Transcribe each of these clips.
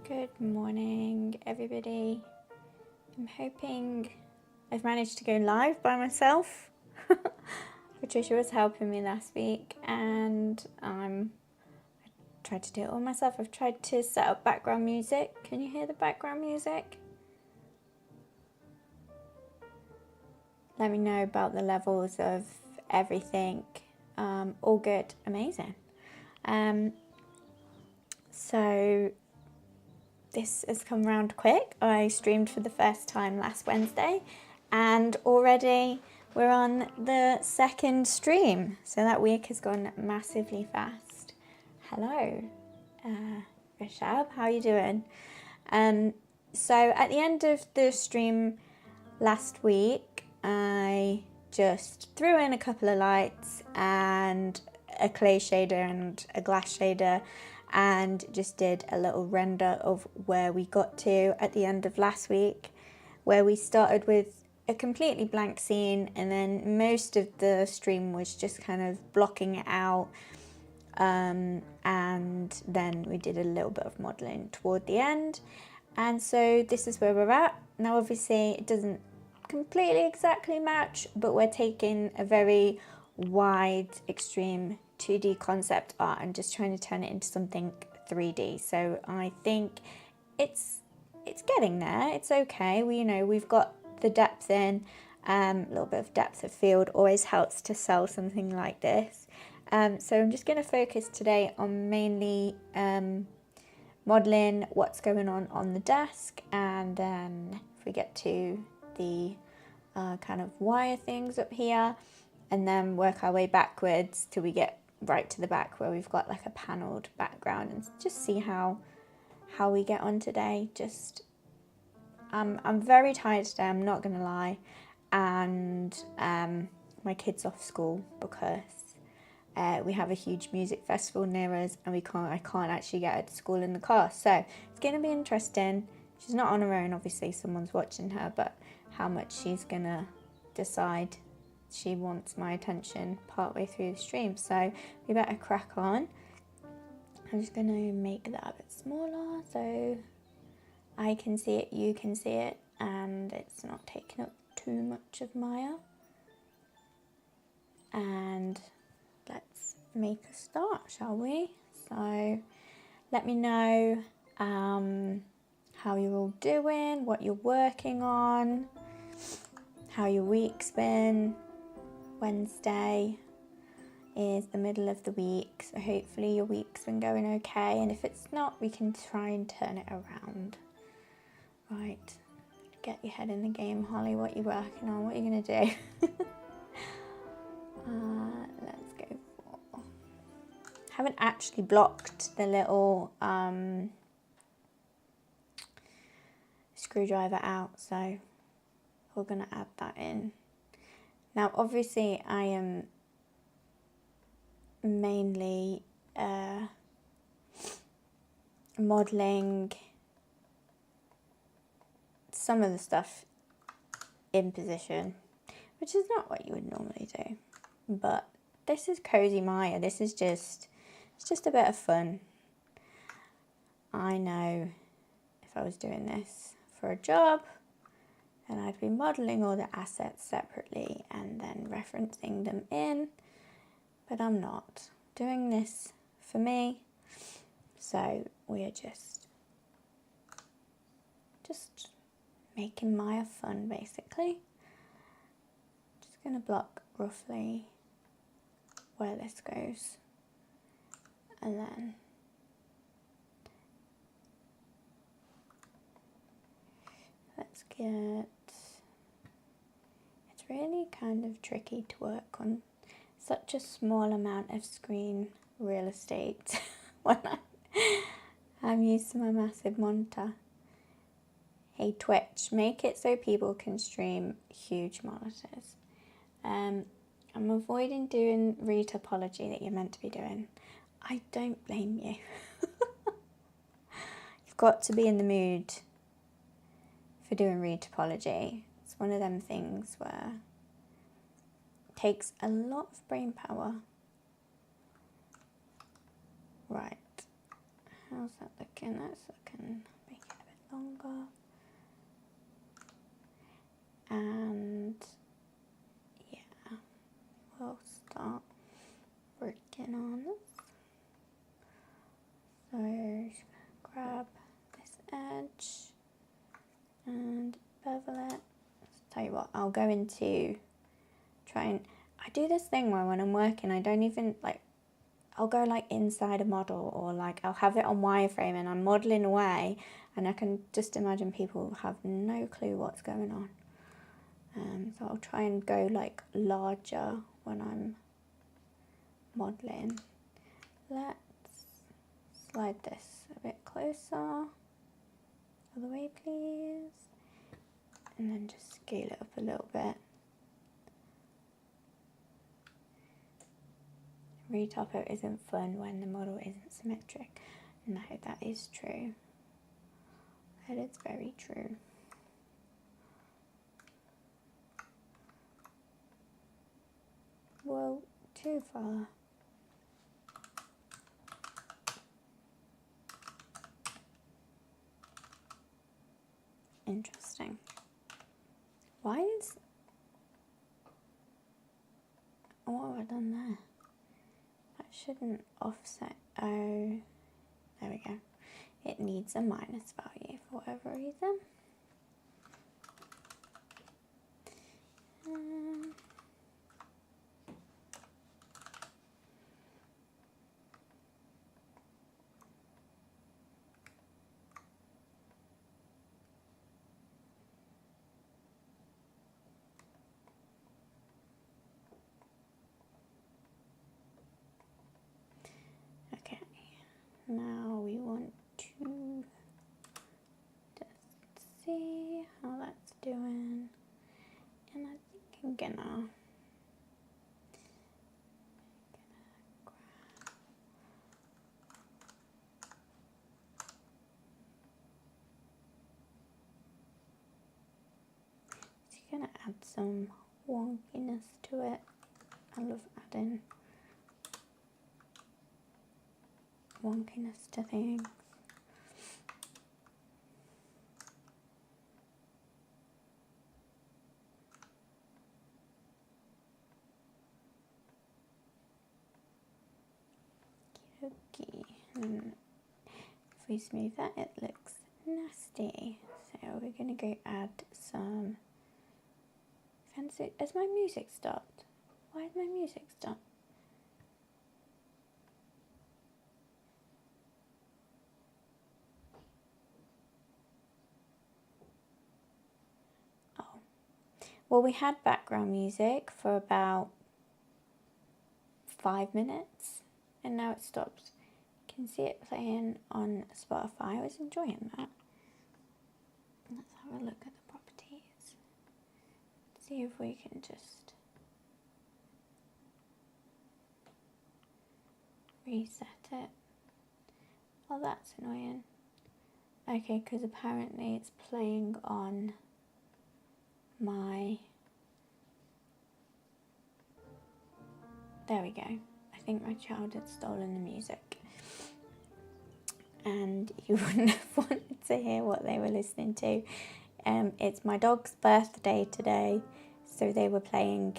Good morning, everybody. I'm hoping I've managed to go live by myself. Patricia was helping me last week, and I tried to do it all myself. I've tried to set up background music. Can you hear the background music? Let me know about the levels of everything. All good, amazing. So this has come round quick. I streamed for the first time last Wednesday, and already we're on the second stream. So that week has gone massively fast. Hello, Rishab, how are you doing? So at the end of the stream last week, I just threw in a couple of lights and a clay shader and a glass shader, and just did a little render of where we got to at the end of last week, where we started with a completely blank scene, and then most of the stream was just kind of blocking it out, and then we did a little bit of modelling toward the end. And so this is where we're at. Now obviously it doesn't completely exactly match, but we're taking a very wide, extreme 2D concept art and just trying to turn it into something 3D. So I think it's getting there. It's okay. We've got the depth in. A little bit of depth of field always helps to sell something like this. So I'm just going to focus today on mainly modelling what's going on the desk, and then if we get to the kind of wire things up here, and then work our way backwards till we get right to the back where we've got like a panelled background, and just see how we get on today. Just I'm very tired today, I'm not gonna lie, and my kid's off school because we have a huge music festival near us, and I can't actually get her to school in the car, so it's gonna be interesting. She's not on her own, obviously someone's watching her, but how much she's gonna decide she wants my attention partway through the stream. So we better crack on. I'm just gonna make that a bit smaller so I can see it, you can see it, and it's not taking up too much of Maya. And let's make a start, shall we? So let me know how you're all doing, what you're working on, how your week's been. Wednesday is the middle of the week, so hopefully your week's been going okay, and if it's not, we can try and turn it around. Right, get your head in the game, Holly. What are you working on? What are you going to do? Let's go for... haven't actually blocked the little screwdriver out, so we're going to add that in. Now obviously I am mainly modelling some of the stuff in position, which is not what you would normally do, but this is Cosy Maya. This is it's just a bit of fun. I know if I was doing this for a job, and I'd be modelling all the assets separately and then referencing them in, but I'm not doing this for me, so we are just making Maya fun, basically. Just going to block roughly where this goes, and then let's get... it's really kind of tricky to work on such a small amount of screen real estate when I'm used to my massive monitor. Hey Twitch, make it so people can stream huge monitors. I'm avoiding doing retopology that you're meant to be doing. I don't blame you. You've got to be in the mood for doing retopology. It's one of them things where it takes a lot of brain power. Right, How's that looking? That's looking, make it a bit longer. And yeah, we'll start working on this. So just grab this edge and bevel it. Tell you what, I'll go into I do this thing where when I'm working, I don't even I'll go inside a model, or I'll have it on wireframe and I'm modeling away, and I can just imagine people have no clue what's going on. So I'll try and go larger when I'm modeling. Let's slide this a bit closer. Other way, please. And then just scale it up a little bit. Retopo isn't fun when the model isn't symmetric. No, that is true. That is very true. Whoa, too far. Interesting. What have I done there? That shouldn't offset. Oh, there we go. It needs a minus value for whatever reason. Okay, now we want to just see how that's doing, and I think I'm gonna add some wonkiness to it. I love adding wonkiness to things. Okay, and if we smooth that, it looks nasty. So we're gonna go add some fancy. Has my music stopped? Why has my music stopped? Oh, well, we had background music for about 5 minutes, and now it stopped. You can see it playing on Spotify. I was enjoying that. Let's have a look at the properties. See if we can just reset it. Oh, that's annoying. Okay, because apparently it's playing on my... There we go. I think my child had stolen the music. And you wouldn't have wanted to hear what they were listening to. It's my dog's birthday today, so they were playing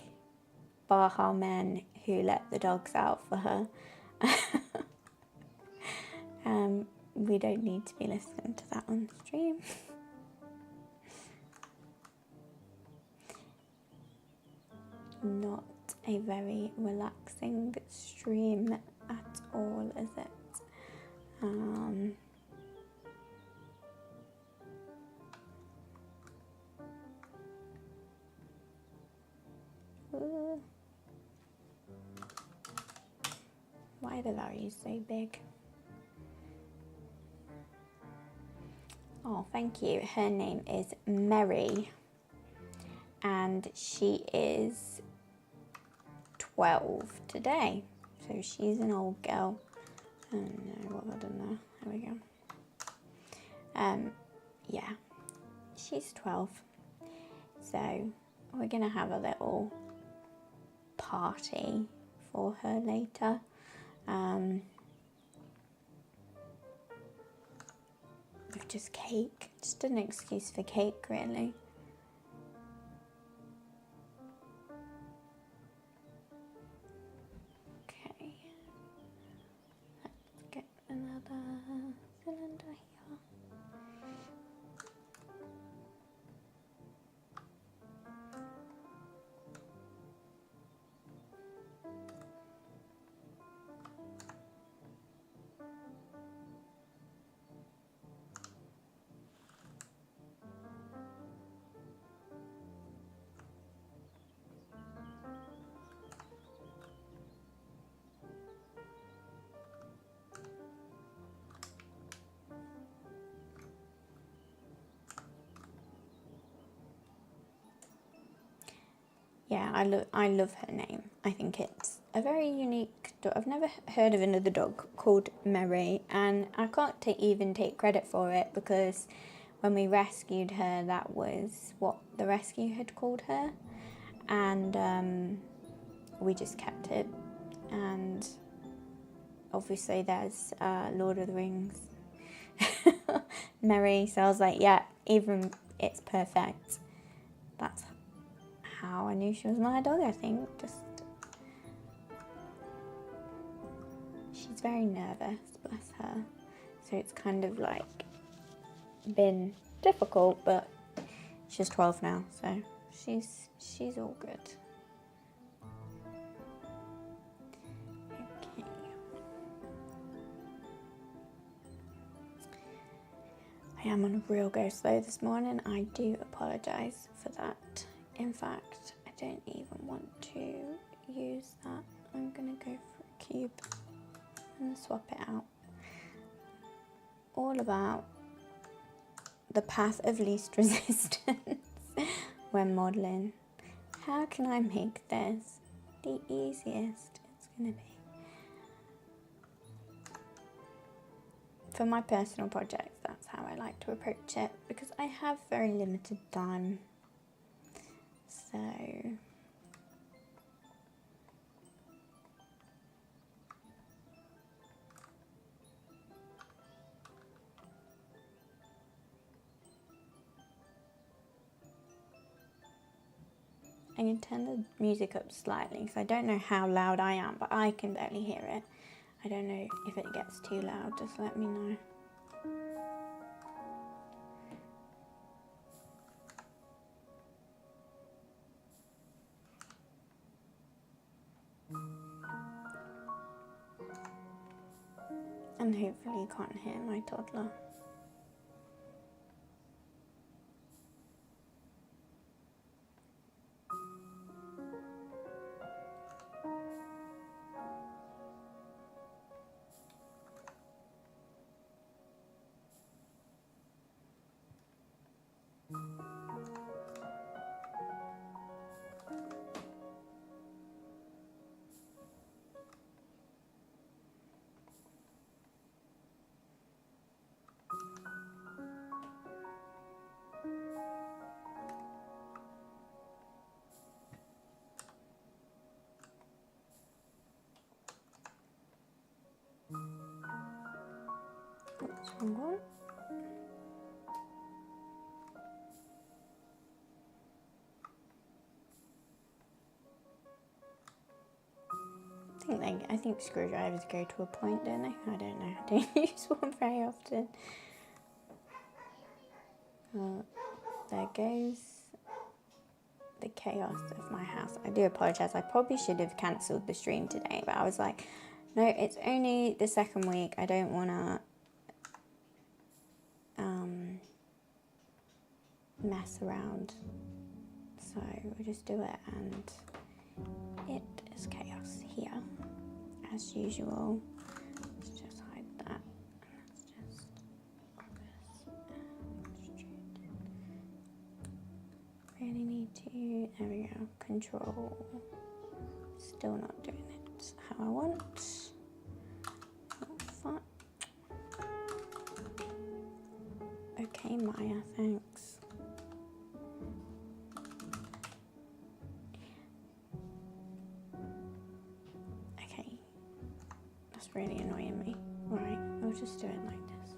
Baha Men Who Let the Dogs Out for her. We don't need to be listening to that on stream. Not a very relaxing stream at all, is it? Why are the values so big? Oh, thank you. Her name is Mary, and she is 12 today, so she's an old girl. Oh no, what have I done there? There we go. Yeah, she's 12, so we're gonna have a little party for her later. just cake. Just an excuse for cake, really. Okay. Let's get another cylinder here. Yeah, I love her name. I think it's a very unique dog. I've never heard of another dog called Mary, and I can't even take credit for it, because when we rescued her, that was what the rescue had called her, and we just kept it. And obviously there's Lord of the Rings Mary, so I was like, yeah, even it's perfect. That's how I knew she was my dog, I think. Just, she's very nervous, bless her. So it's kind of like been difficult, but she's 12 now, so she's all good. Okay. I am on a real go slow this morning. I do apologise for that. In fact, I don't even want to use that. I'm gonna go for a cube and swap it out. All about the path of least resistance when modelling. How can I make this the easiest it's gonna be? For my personal projects, that's how I like to approach it, because I have very limited time. So I can turn the music up slightly, because I don't know how loud I am, but I can barely hear it. I don't know if it gets too loud, just let me know. And hopefully you can't hear my toddler. Oops, wrong one. I think screwdrivers go to a point, don't they? I don't know. I don't use one very often. There goes the chaos of my house. I do apologise. I probably should have cancelled the stream today, but I was like, no, it's only the second week. I don't want to mess around. So we'll just do it, and it is chaos here, as usual. Let's just hide that. Let's just really need to, there we go, control. Still not doing it how I want. Not fun. Okay, Maya, thanks. Okay, that's really annoying me. Right, I'll just do it like this.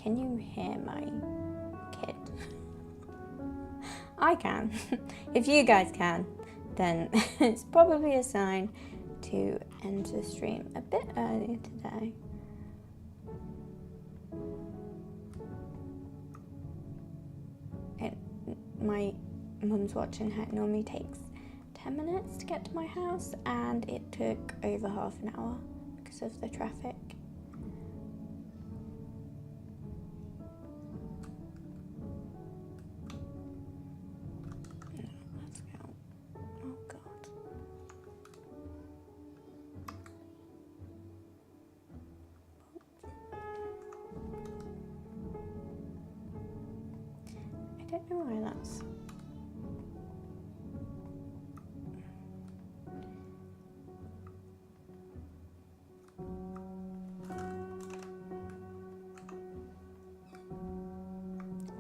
Can you hear my kid? I can. If you guys can, then it's probably a sign to end the stream a bit earlier today. My mum's watching her. It normally takes 10 minutes to get to my house, and it took over half an hour because of the traffic. Let's go. Oh God. I don't know why that's...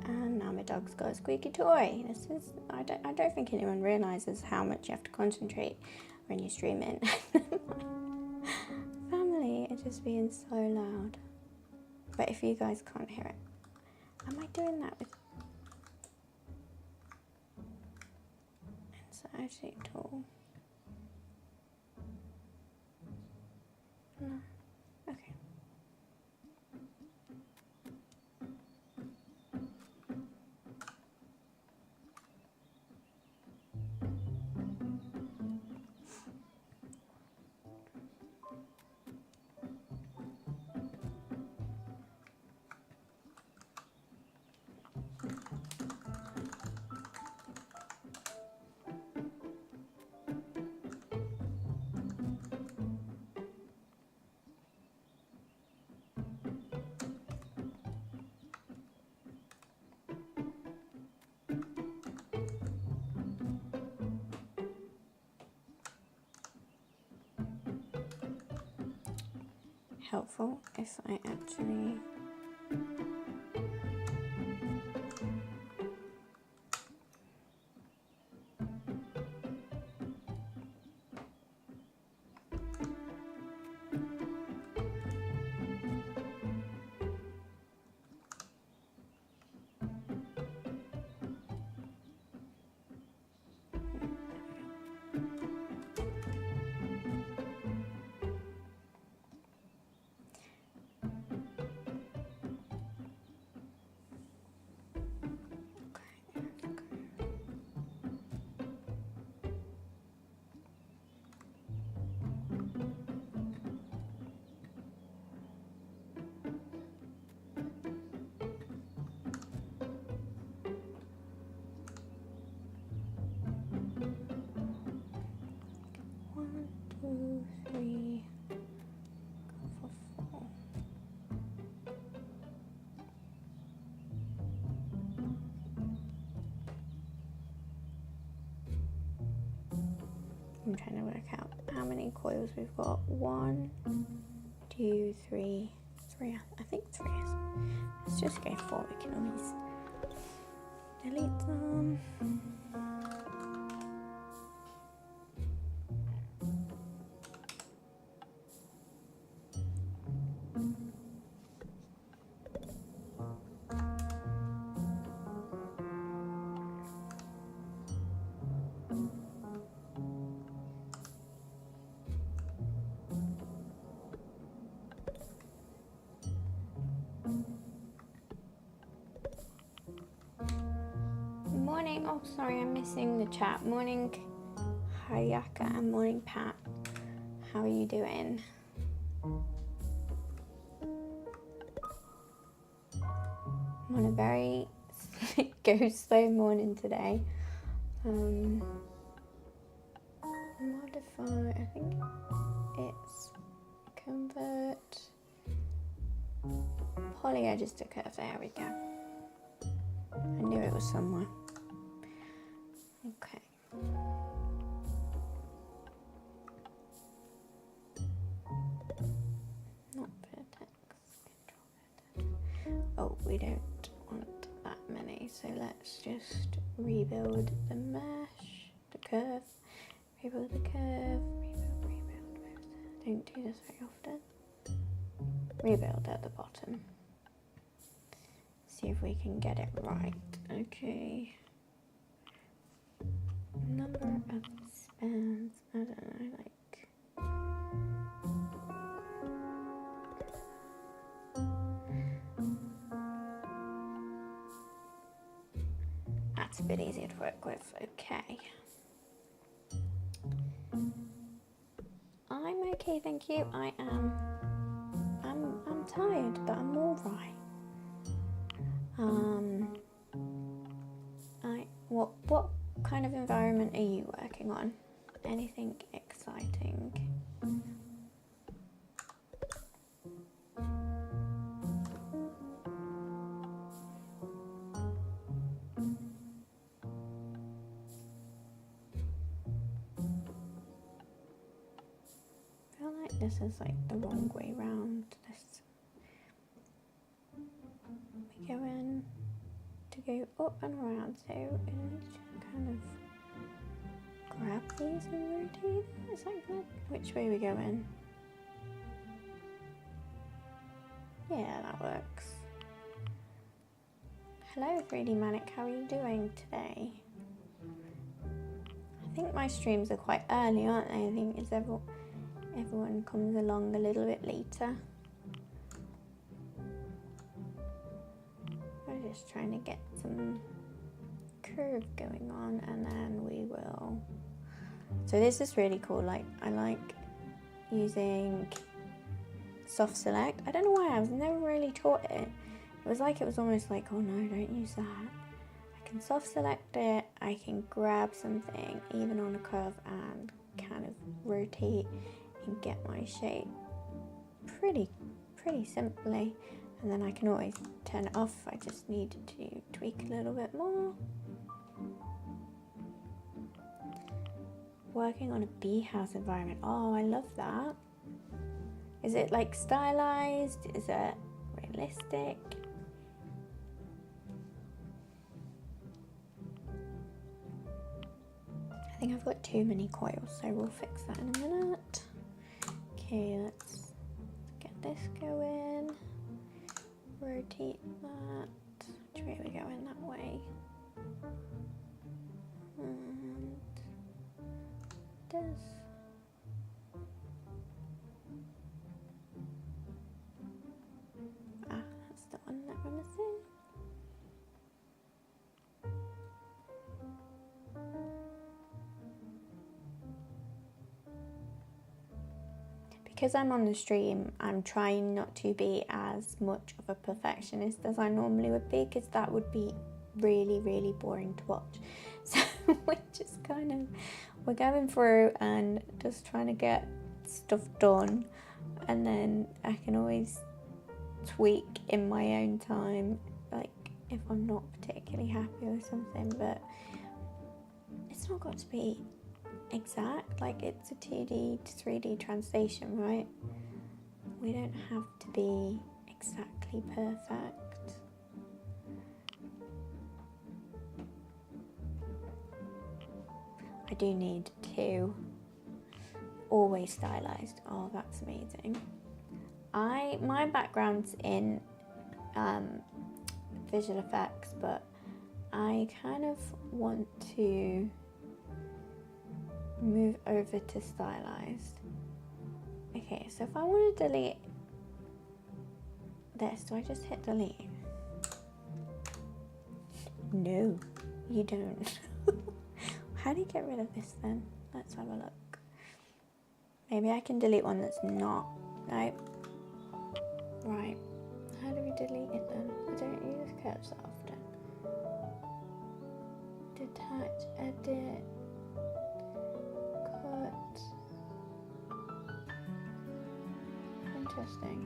And now my dog's got a squeaky toy. This is... I don't think anyone realises how much you have to concentrate when you're streaming. Family are just being so loud. But if you guys can't hear it... Am I doing that with... Anxiety tool? No. Okay. Helpful if I actually... I'm trying to work out how many coils we've got. 1, 2, 3. I think 3 is. Let's just go 4. We can always delete them. Morning. Oh, sorry, I'm missing the chat. Morning, Hayaka, and morning, Pat. How are you doing? I'm on a very go slow morning today. Modify, I think it's convert polyedges to curve. There we go. I knew it was somewhere. Okay. Not vertex. Oh, we don't want that many, so let's just rebuild the mesh, the curve, rebuild the curve, rebuild. Don't do this very often. Rebuild at the bottom. See if we can get it right. Okay. Number of spans. I don't know, like. That's a bit easier to work with. Okay. I'm okay, thank you. I'm tired, but I'm all right. What kind of environment are you working on? Anything exciting? I feel like this is like the wrong way round. We go in to go up and around, so we kind of grab these and rotate. Is that good? Which way we go in? Yeah, that works. Hello 3D Manic, how are you doing today? I think my streams are quite early, aren't they? I think it's everyone comes along a little bit later. We're just trying to get some curve going on, and then we will. So this is really cool. Like, I like using soft select. I don't know why, I was never really taught it. It was almost like, oh no, don't use that. I can soft select it, I can grab something even on a curve and kind of rotate and get my shape pretty simply. And then I can always turn it off if I just need to tweak a little bit more. Working on a bee house environment. Oh, I love that. Is it like stylized? Is it realistic? I think I've got too many coils, so we'll fix that in a minute. Okay, let's get this going. Rotate that. Which way are we going? That way. And this. Ah, that's the one that we're missing. Because I'm on the stream, I'm trying not to be as much of a perfectionist as I normally would be, because that would be really, really boring to watch. So we're just we're going through and just trying to get stuff done, and then I can always tweak in my own time, like if I'm not particularly happy with something, but it's not got to be exact. Like, it's a 2D to 3D translation, right? We don't have to be exactly perfect. I do need to always stylized. Oh, that's amazing. My background's in visual effects, but I kind of want to move over to stylized. Okay, so if I want to delete this, do I just hit delete? No, you don't. How do you get rid of this then? Let's have a look. Maybe I can delete one that's not. No. Right. How do we delete it then? I don't use curves that often. Detach, edit, cut. Interesting.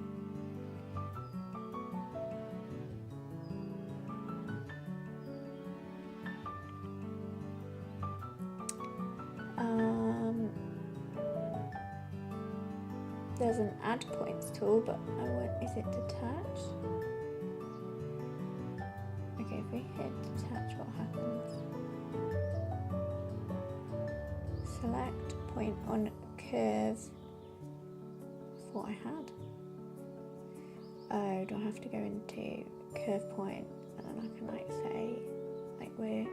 There's an add points tool, but is it detached? Okay, if we hit detach, what happens? Select point on curve. That's what I had. Oh, do I have to go into curve point and then I can like say, like we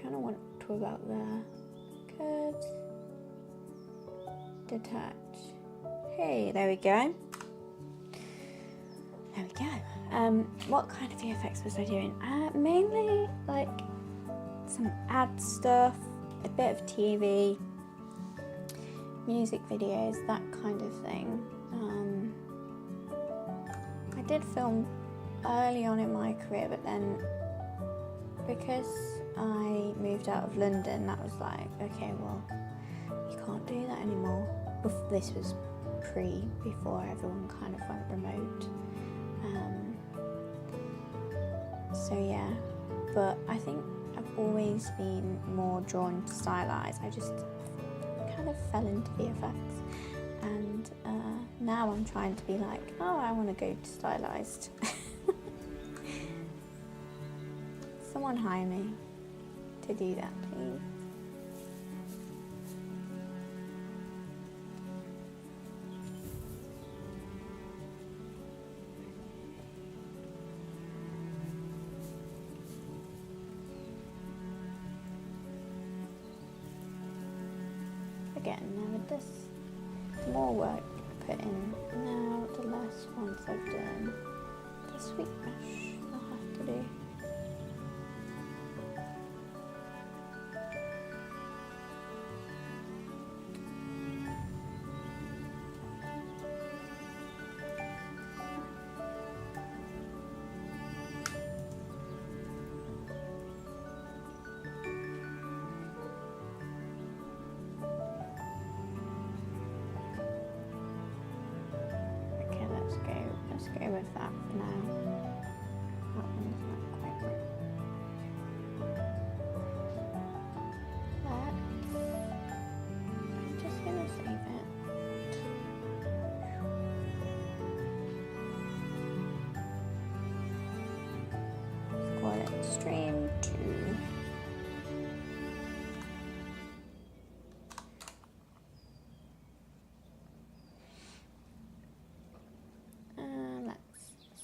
kind of want to about there. Curves, detach. Hey, there we go. There we go. What kind of VFX was I doing? Mainly like some ad stuff, a bit of TV, music videos, that kind of thing. I did film early on in my career, but then because I moved out of London, that was like, okay, well, you can't do that anymore. This was before everyone kind of went remote. So yeah, but I think I've always been more drawn to stylize. I just kind of fell into VFX, and now I'm trying to be like, oh, I want to go to stylized. Someone hire me to do that, please. Again, now with this, more work put in. Now the last ones I've done, the sweet mesh I'll have to do. Let's go with that for now. That one's not quite right. I'm just gonna save it. Let's call it stream 2.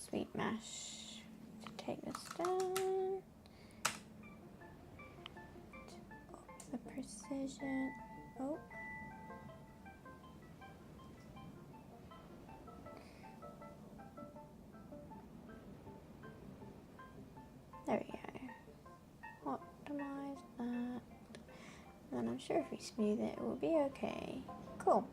Sweet mesh to take this down. Up the precision. Oh. There we go. Optimize that. And then I'm sure if we smooth it, it will be okay. Cool.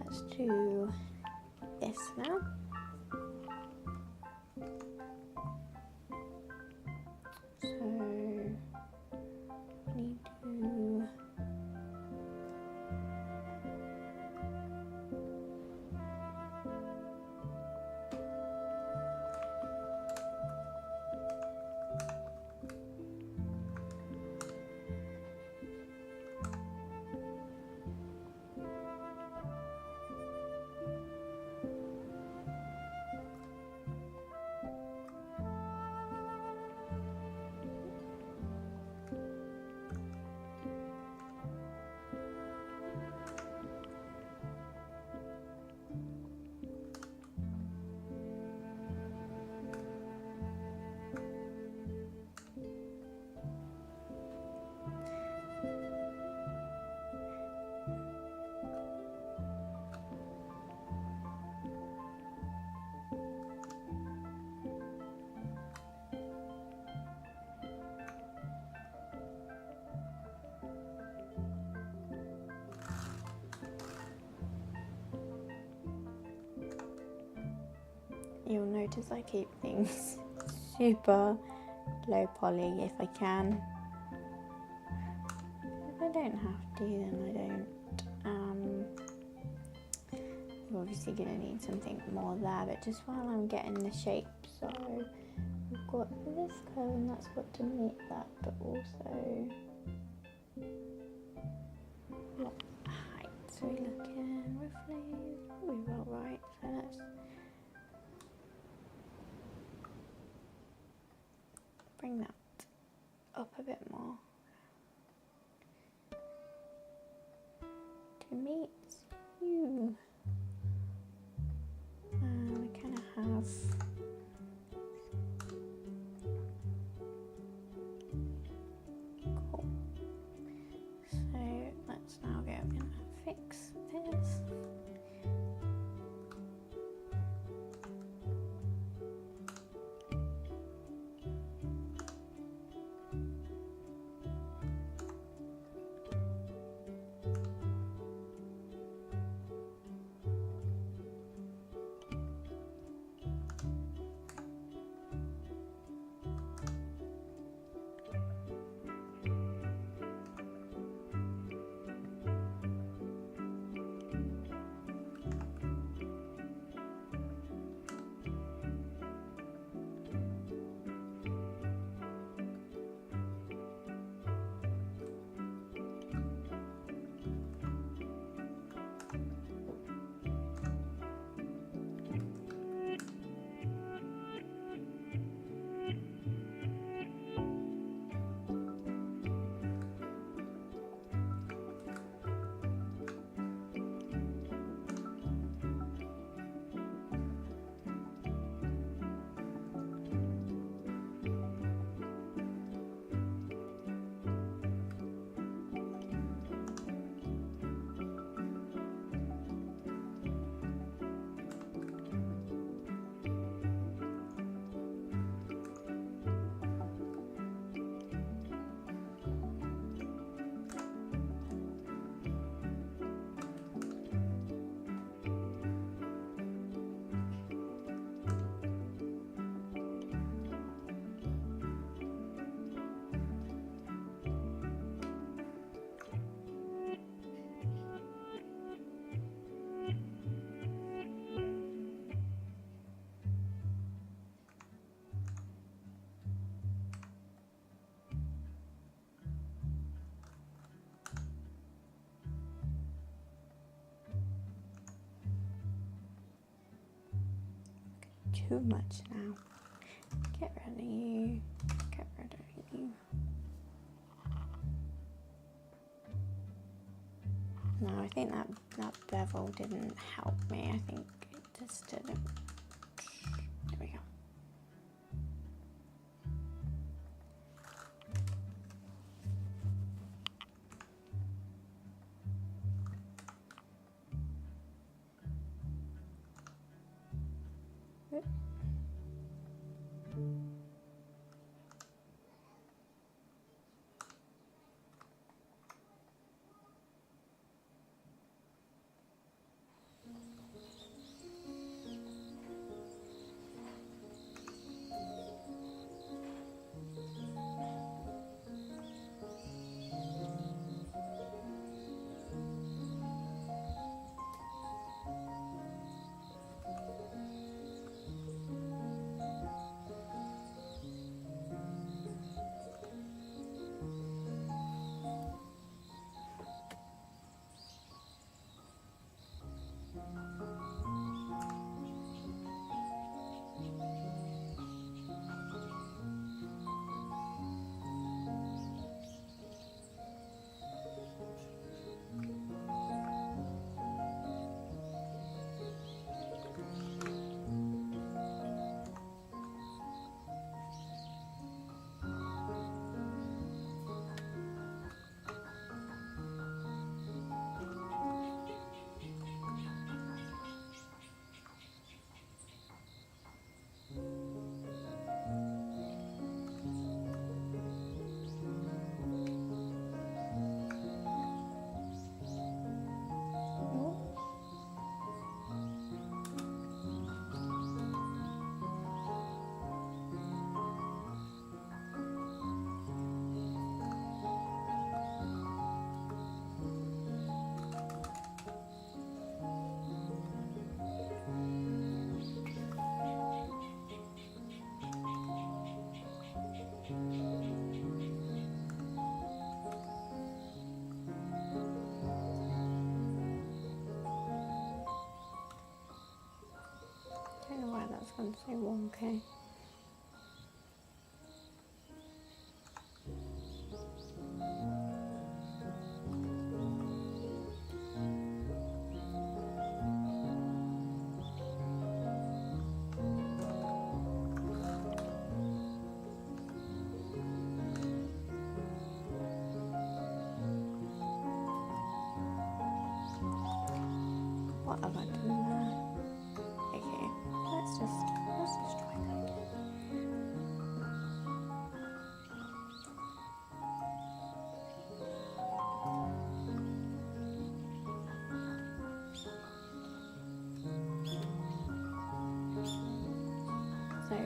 Let's do this now. So we need to You'll notice I keep things super low poly if I can. If I don't have to, then I don't. We're obviously going to need something more there, but just while I'm getting the shape, so we've got this curve and that's got to meet that, but also what heights are we looking roughly? We were all right, so let's bring that up a bit more to meet you. We kind of have cool. So let's now go and fix this. Too much now. Get rid of you. Get rid of you. No, I think that bevel didn't help me. I think it just didn't. There we go. don't know why that's gone so wonky. What have I done there? Okay, let's just try that again. So I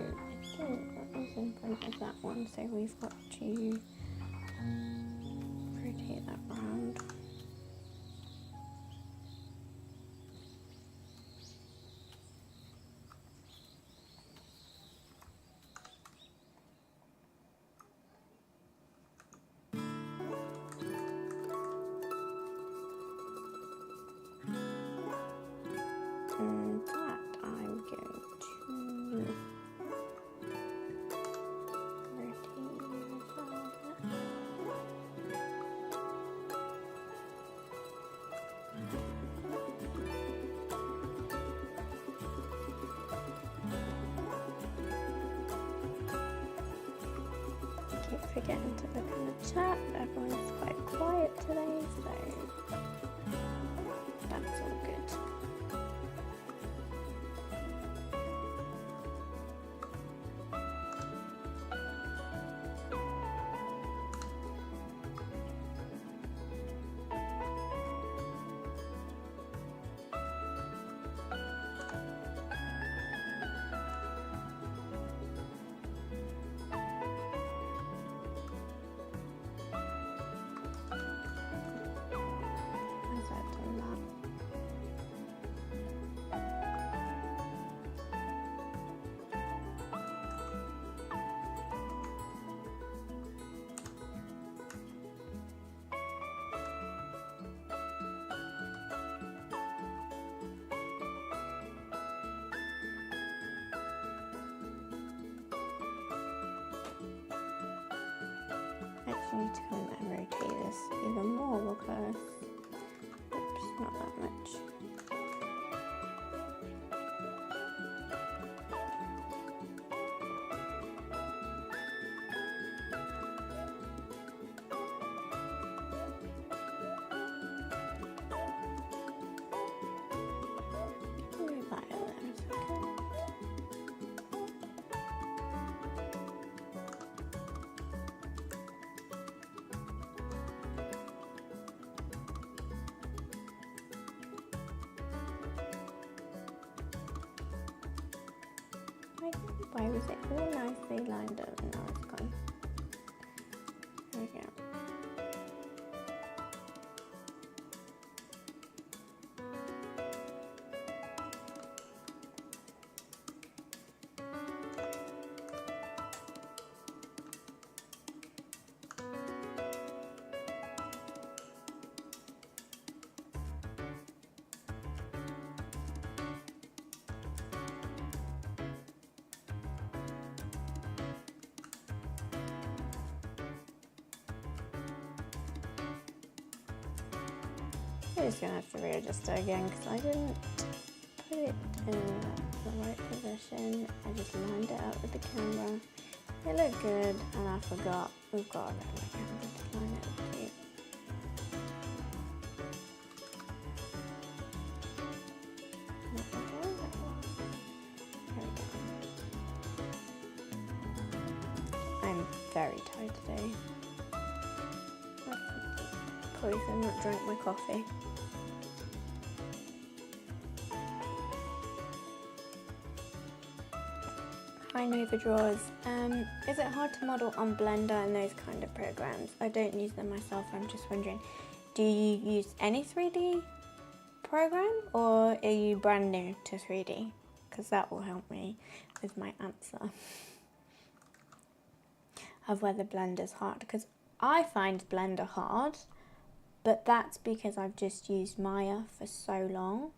think that was in front of that one, so we've got to rotate that round. And that I'm going to rotate as well. Keep forgetting to look in the chat. Everyone's quite quiet today, so that's all good. How's that done that? I actually need to come and rotate this even more because, oops, not that much. Move that in there a second. Why was it all nicely lined up and now it's gone? There we go. I'm just gonna have to readjust it again because I didn't put it in the right position. I just lined it up with the camera. It looked good and I forgot we've got a regular camera to line it up too. I'm very tired today. Probably because I've not drank my coffee. Hi Nova Drawers. Is it hard to model on Blender and those kind of programs? I don't use them myself, I'm just wondering. Do you use any 3D program or are you brand new to 3D? Because that will help me with my answer of whether Blender's hard. Because I find Blender hard, but that's because I've just used Maya for so long.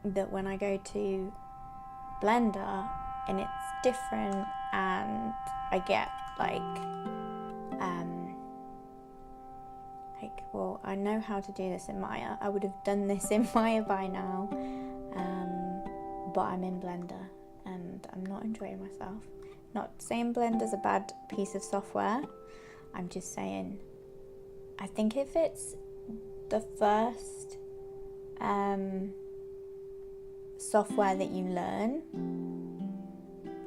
that when I go to Blender and it's different, and I get well, I know how to do this in Maya. I would have done this in Maya by now, but I'm in Blender and I'm not enjoying myself. Not saying Blender's a bad piece of software. I'm just saying, I think if it's the first software that you learn,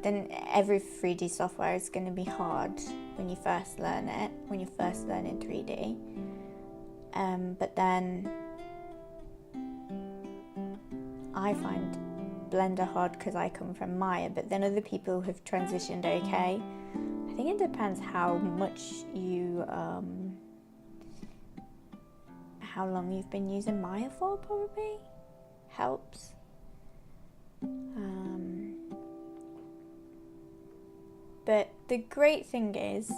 then every 3D software is going to be hard when you first learn it, when you first learn in 3D. But then I find Blender hard because I come from Maya, but then other people have transitioned okay. I think it depends how much you, how long you've been using Maya for, probably helps. But the great thing is,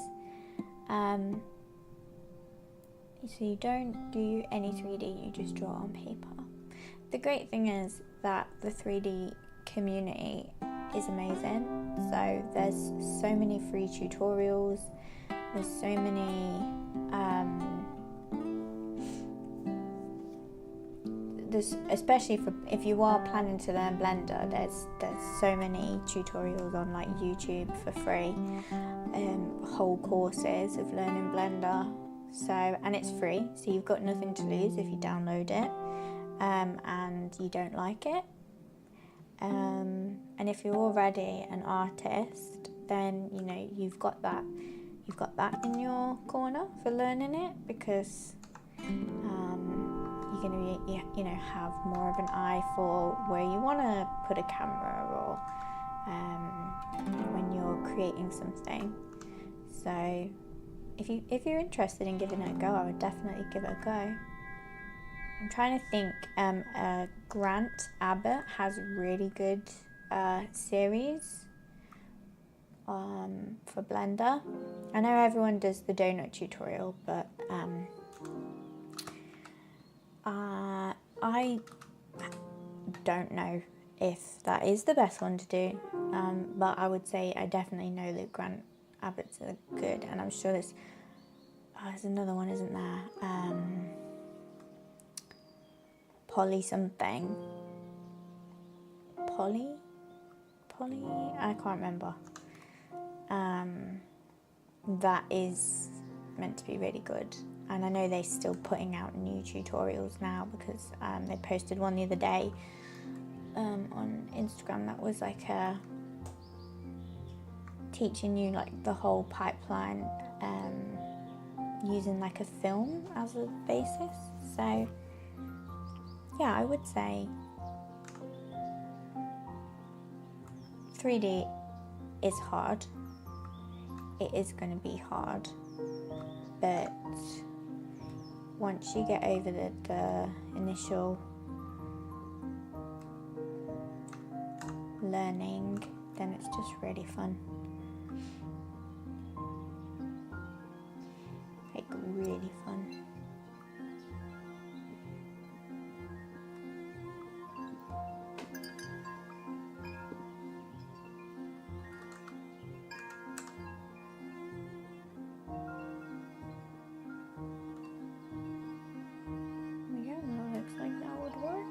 so you don't do any 3D, you just draw on paper. The great thing is that the 3D community is amazing. So there's so many free tutorials, there's so many, especially for if you are planning to learn Blender, there's so many tutorials on like YouTube for free, whole courses of learning Blender. So, and it's free, so you've got nothing to lose if you download it and you don't like it. And if you're already an artist, then you know you've got that in your corner for learning it, because you're going to have more of an eye for where you want to put a camera, or when you're creating something. So if you're interested in giving it a go, I would definitely give it a go. I'm trying to think. Grant Abbott has a really good series for Blender. I know everyone does the donut tutorial, but I don't know if that is the best one to do, but I would say I definitely know that Grant Abbott's are good, and I'm sure there's another one, isn't there? Polly something. Polly? I can't remember. That is meant to be really good. And I know they're still putting out new tutorials now, because they posted one the other day on Instagram that was like teaching you like the whole pipeline using like a film as a basis. So yeah, I would say 3D is hard. It is going to be hard, but once you get over the initial learning, then it's just really fun. Like really fun. Yeah, that looks like that would work.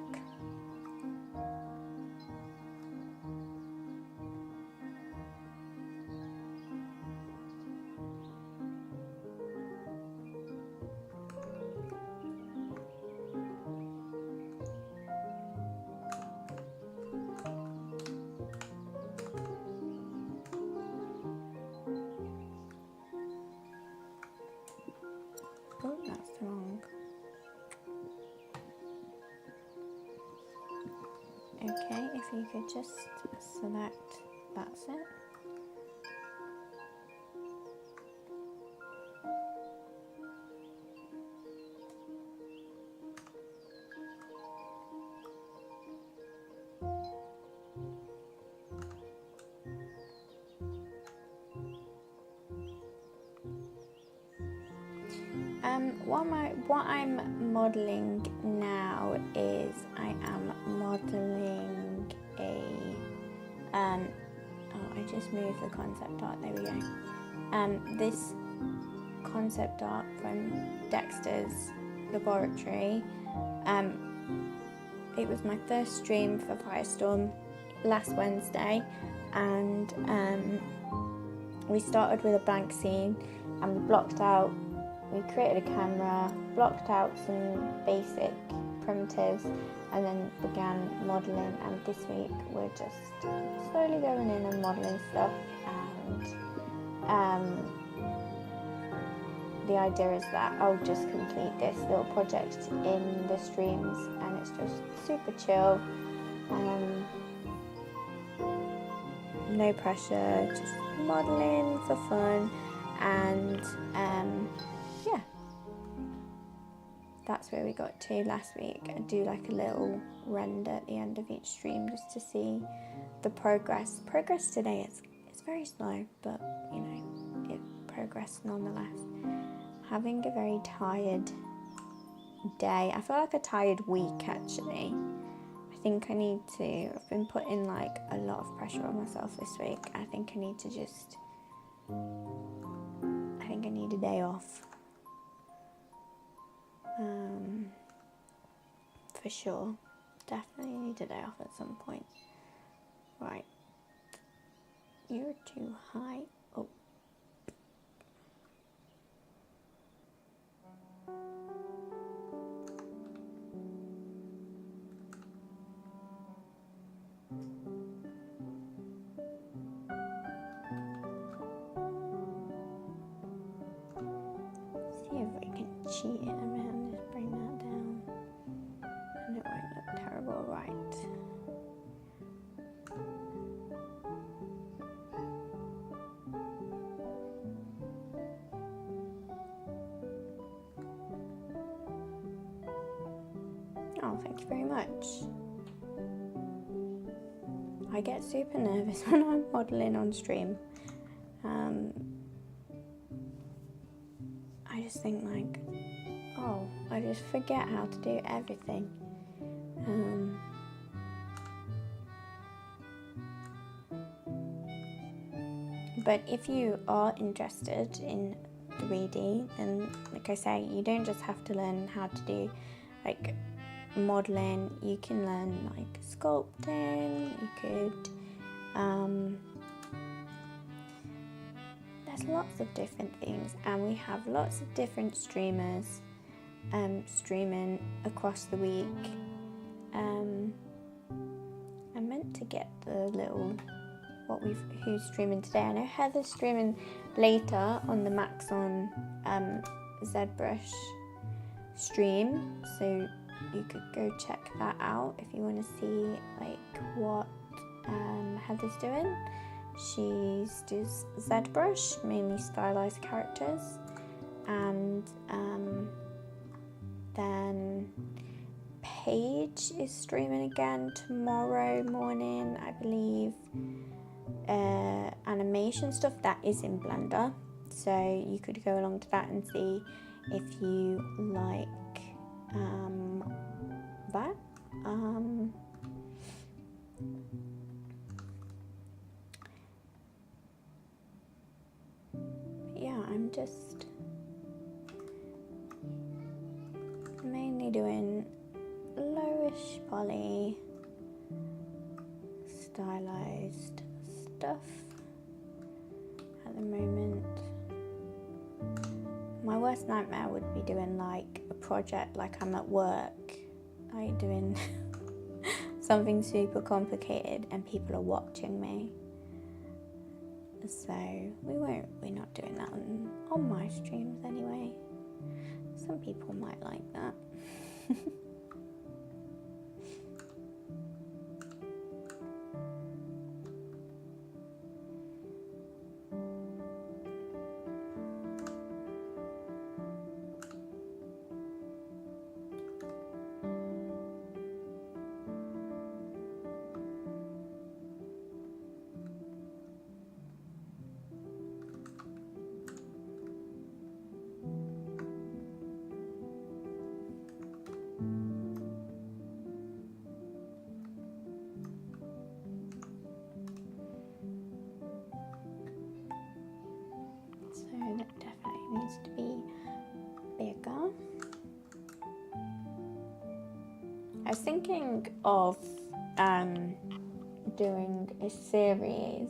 Oh, that's wrong. Okay, if you could just select, that's it. What I'm modelling now is I am modelling a, I just moved the concept art, there we go. This concept art from Dexter's laboratory. It was my first stream for Firestorm last Wednesday, and we started with a blank scene, and we created a camera, blocked out some basic primitives, and then began modelling. And this week we're just slowly going in and modelling stuff, and the idea is that I'll just complete this little project in the streams, and it's just super chill, no pressure, just modelling for fun, and yeah, that's where we got to last week. I do like a little render at the end of each stream just to see the progress. Progress today it's very slow, but you know, it progressed nonetheless. Having a very tired day. I feel like a tired week actually. I think I need to, I've been putting like a lot of pressure on myself this week. I think I need a day off. For sure. Definitely need a day off at some point. Right. You're too high. Oh. See if we can cheat it a minute. Just bring that down. And it won't look terrible, right? Oh, thank you very much. I get super nervous when I'm modelling on stream. I just think like, oh, I just forget how to do everything. But if you are interested in 3D, then like I say, you don't just have to learn how to do like modelling, you can learn like sculpting, you could there's lots of different things, and we have lots of different streamers streaming across the week. I meant to get the little who's streaming today. I know Heather's streaming later on the Maxon ZBrush stream, so you could go check that out if you want to see like what Heather's doing. She does ZBrush, mainly stylized characters, and then Paige is streaming again tomorrow morning, I believe. Animation stuff that is in Blender, so you could go along to that and see if you like that. Yeah, I'm just mainly doing lowish poly stylized stuff at the moment. My worst nightmare would be doing like a project like I'm at work, like doing something super complicated and people are watching me. So we're not doing that on my streams anyway. Some people might like that. was thinking of doing a series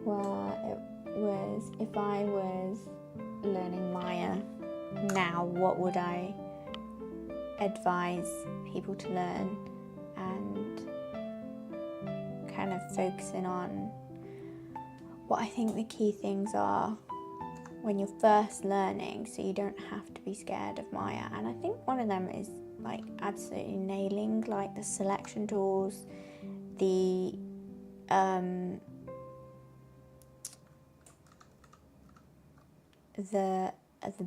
where it was, if I was learning Maya now, what would I advise people to learn, and kind of focusing on what I think the key things are when you're first learning, so you don't have to be scared of Maya. And I think one of them is like absolutely nailing like the selection tools, the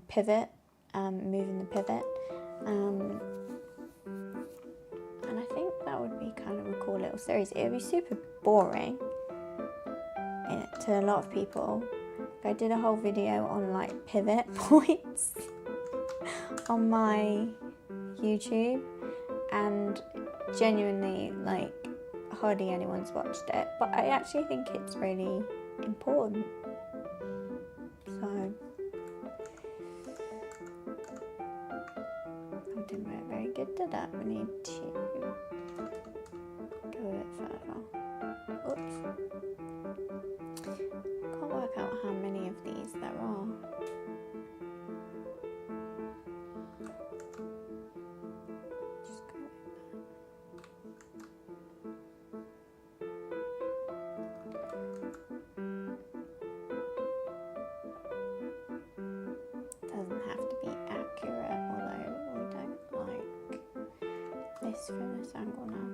pivot, moving the pivot, and I think that would be kind of a cool little series. It would be super boring to a lot of people. I did a whole video on like pivot points on my YouTube, and genuinely like hardly anyone's watched it, but I actually think it's really important. So I didn't work very good, did that? We need to go a bit further. Oops. Can't work out how many of these there are. Just go like that. Doesn't have to be accurate, although we don't like this from this angle now.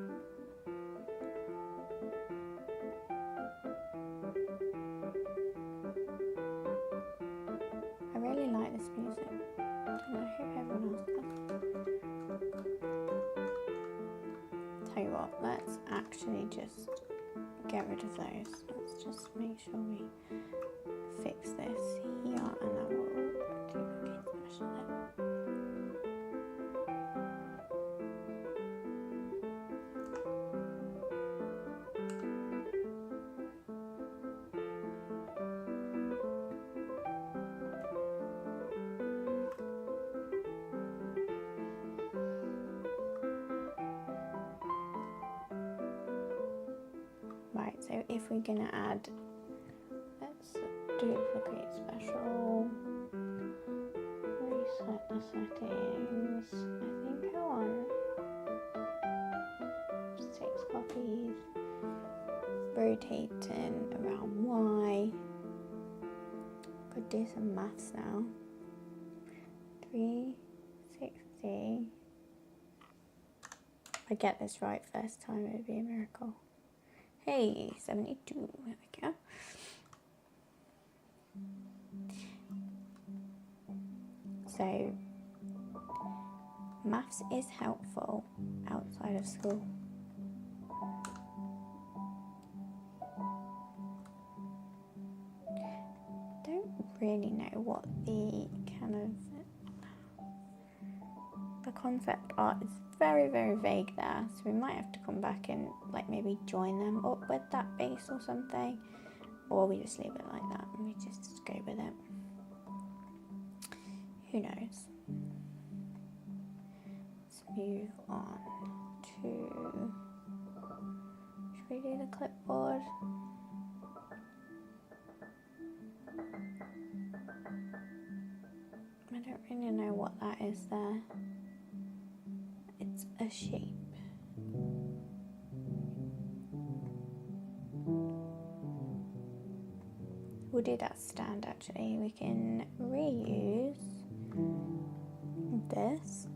I really like this music. I don't know who everyone else does. Tell you what, let's actually just get rid of those. Let's just make sure we fix this here, and then we'll duplicate the rest of it. Right, so if we're going to add, let's duplicate special, reset the settings. I think I want 6 copies, rotating around Y. Could do some maths now. 360. If I get this right first time, it would be a miracle. Hey, 72, there we go. So, maths is helpful outside of school. Don't really know what the kind of, the concept art is very, very vague there, so we might have to come back and like maybe join them up with that base or something, or we just leave it like that and we just go with it. Who knows? Let's move on to, should we do the clipboard? I don't really know what that is there. It's a shape. We'll do that stand actually. We can reuse this.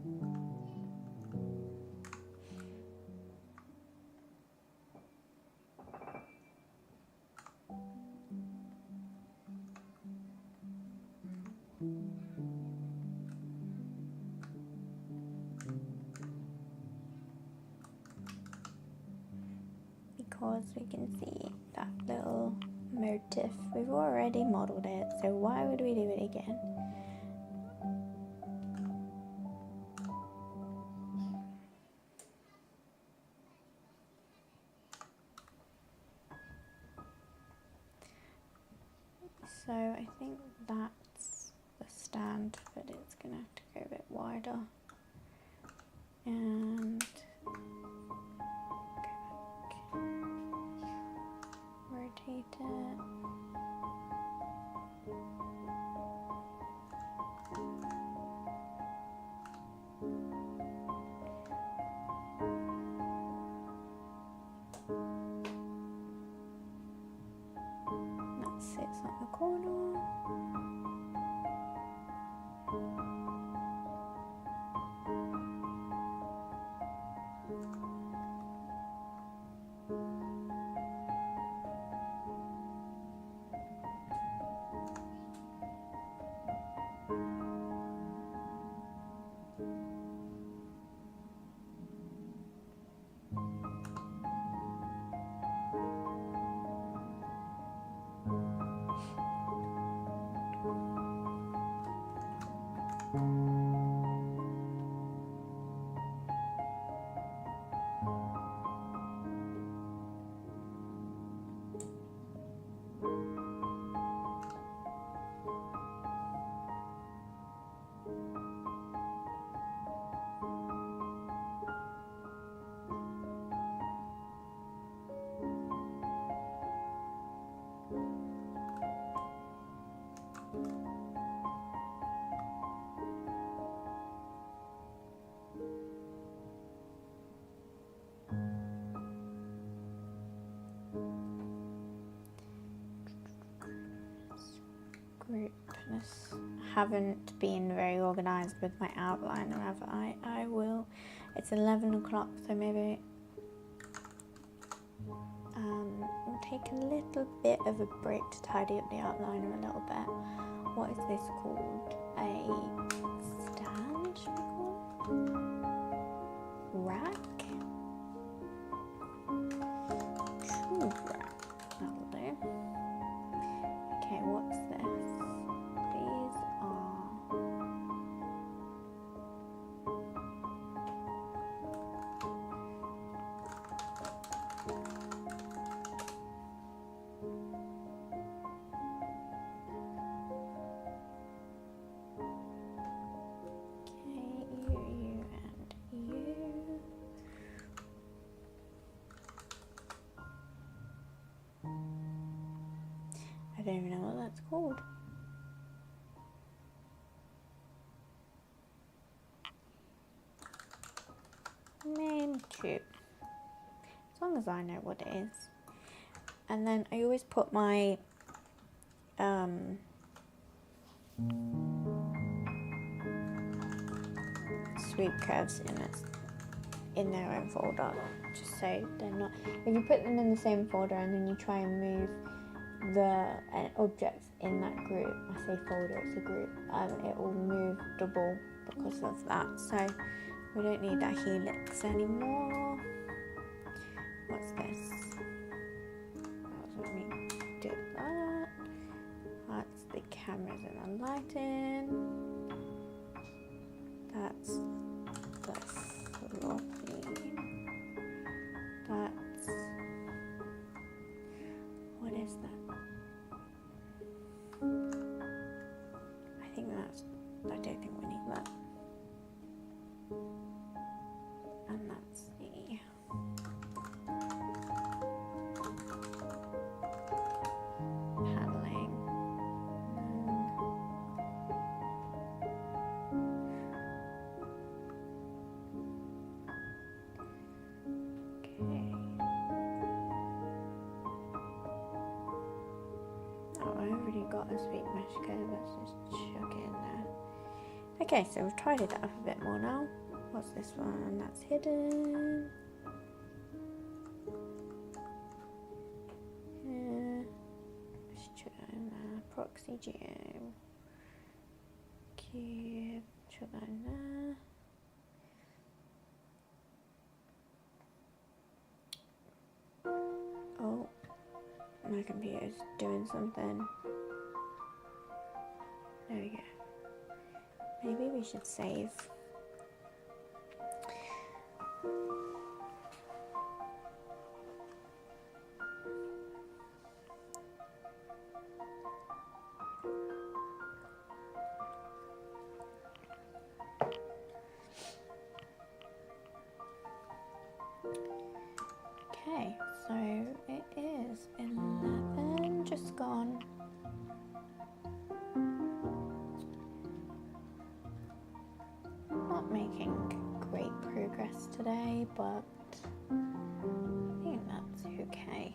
Because we can see that little motif. We've already modeled it, so why would we do it again? So I think that's the stand, but it's gonna have to go a bit wider. And Rotate it. That sits on the corner. Groupness. Haven't been very organised with my outline, have I will. It's 11 o'clock, so maybe we'll take a little bit of a break to tidy up the outliner a little bit. What is this called? A stand, should we call it? Rack? Shoe rack, that'll do. Okay, what's this? These are you and you. I don't even know what that's called. Name tube. As long as I know what it is. And then I always put my sweep curves in their own folder, just so they're not. If you put them in the same folder and then you try and move the objects in that group, I say folder, it's a group, it will move double because of that. So we don't need that helix anymore. What's this? Let me do that. That's the cameras and the lighting. That's the floor theme. That's, what is that? I don't think we need that. And that's the paneling. Okay. Oh, I already got a sweet mesh code. Let's just chuck it in there. Okay, so we've tidied that up a bit more now. What's this one? That's hidden. Let's chuck that in there. Proxy geo. Cube. Chuck that in there. Oh, my computer's doing something. There we go. Maybe we should save. gone. Not making great progress today, but I think that's okay.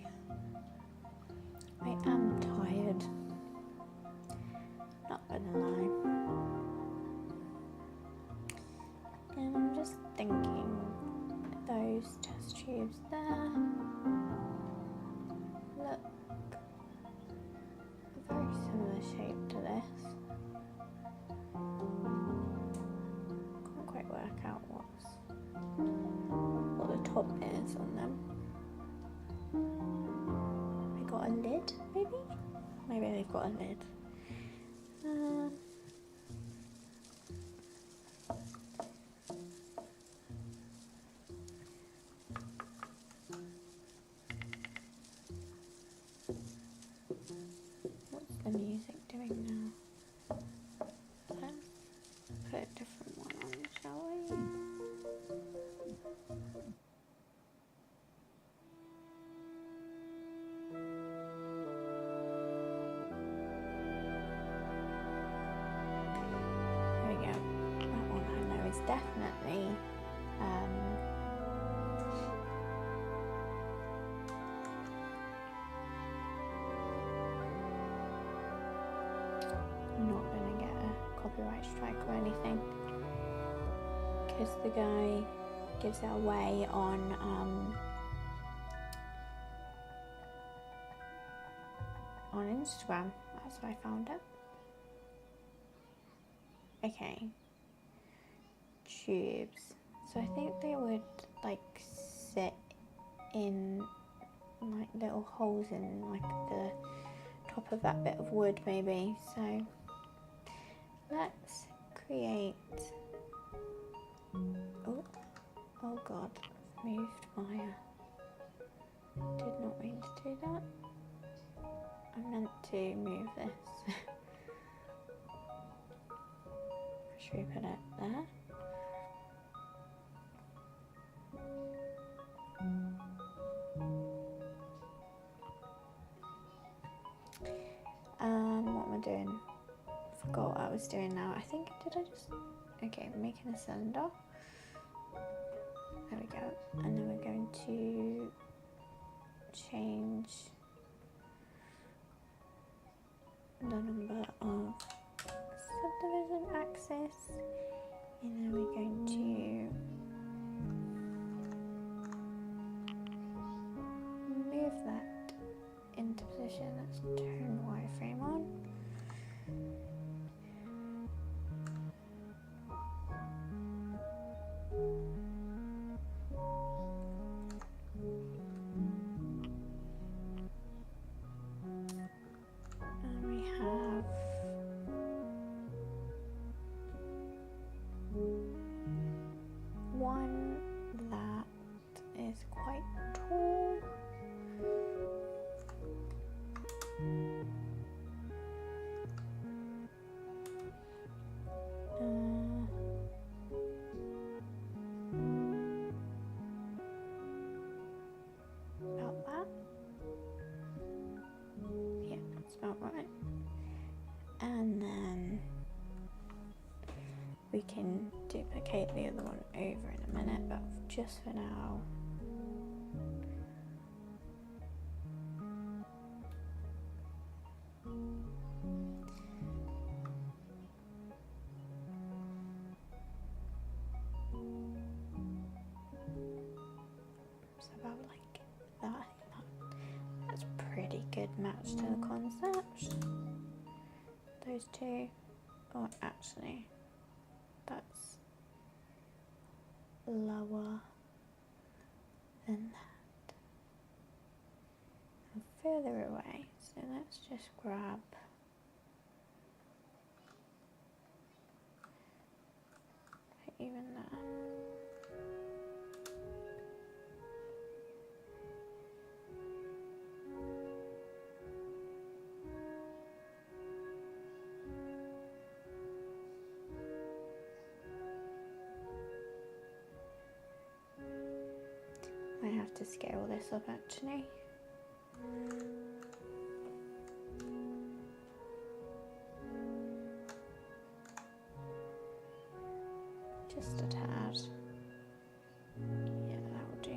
I am tired, not gonna lie. And I'm just thinking those test tubes there look a very similar shape to this. Can't quite work out what the top is on them. They got a lid, maybe? Maybe they've got a lid. What's the music doing now? Let's put a different one on, shall we? There we go. That one I know is definitely not gonna get a copyright strike or anything, because the guy gives it away on Instagram. That's where I found it. Okay, tubes. So I think they would like sit in like little holes in like the top of that bit of wood, maybe. So let's create. Oh god, I've moved Maya. Did not mean to do that. I meant to move this. Should we put it there? What am I doing? Forgot what I was doing now. I think, did I just... Okay, I'm making a cylinder. There we go. And then we're going to change the number of subdivision axis, and then we're going to move that into position. Let's turn the wireframe on. And we have one that is quite tall. About that. Yeah, that's about right. And then we can duplicate the other one over in a minute, but just for now, it's about like that. That's a pretty good match to the concept. Those two, oh actually, that's lower than that and further away. So let's just grab even there. I have to scale this up actually. Just a tad. Yeah, that will do.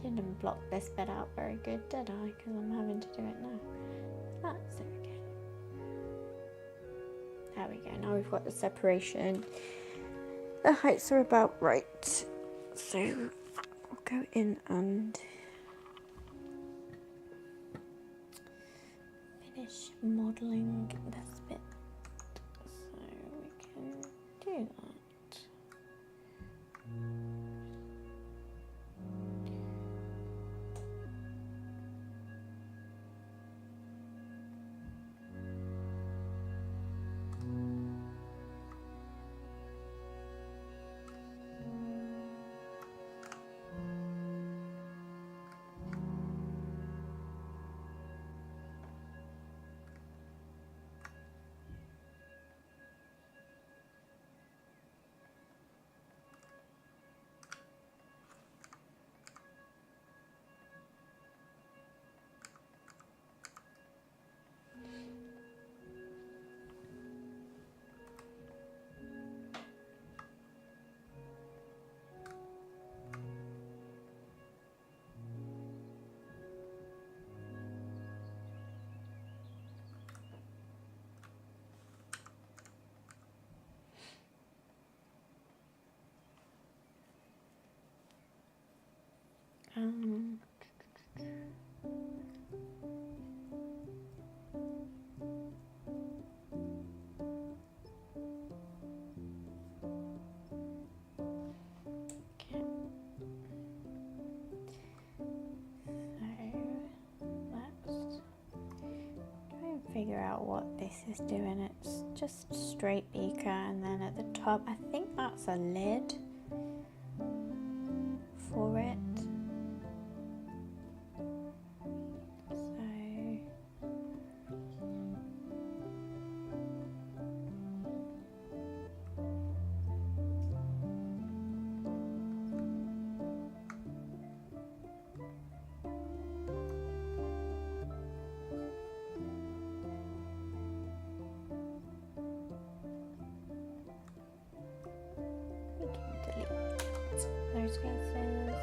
Didn't block this bit out very good, did I? Because I'm having to do it now. That's okay. There we go. Now we've got the separation. The heights are about right. So I'll go in and finish modelling this bit. So we can do that. Figure out what this is doing. It's just straight beaker, and then at the top I think that's a lid for it. Those pieces,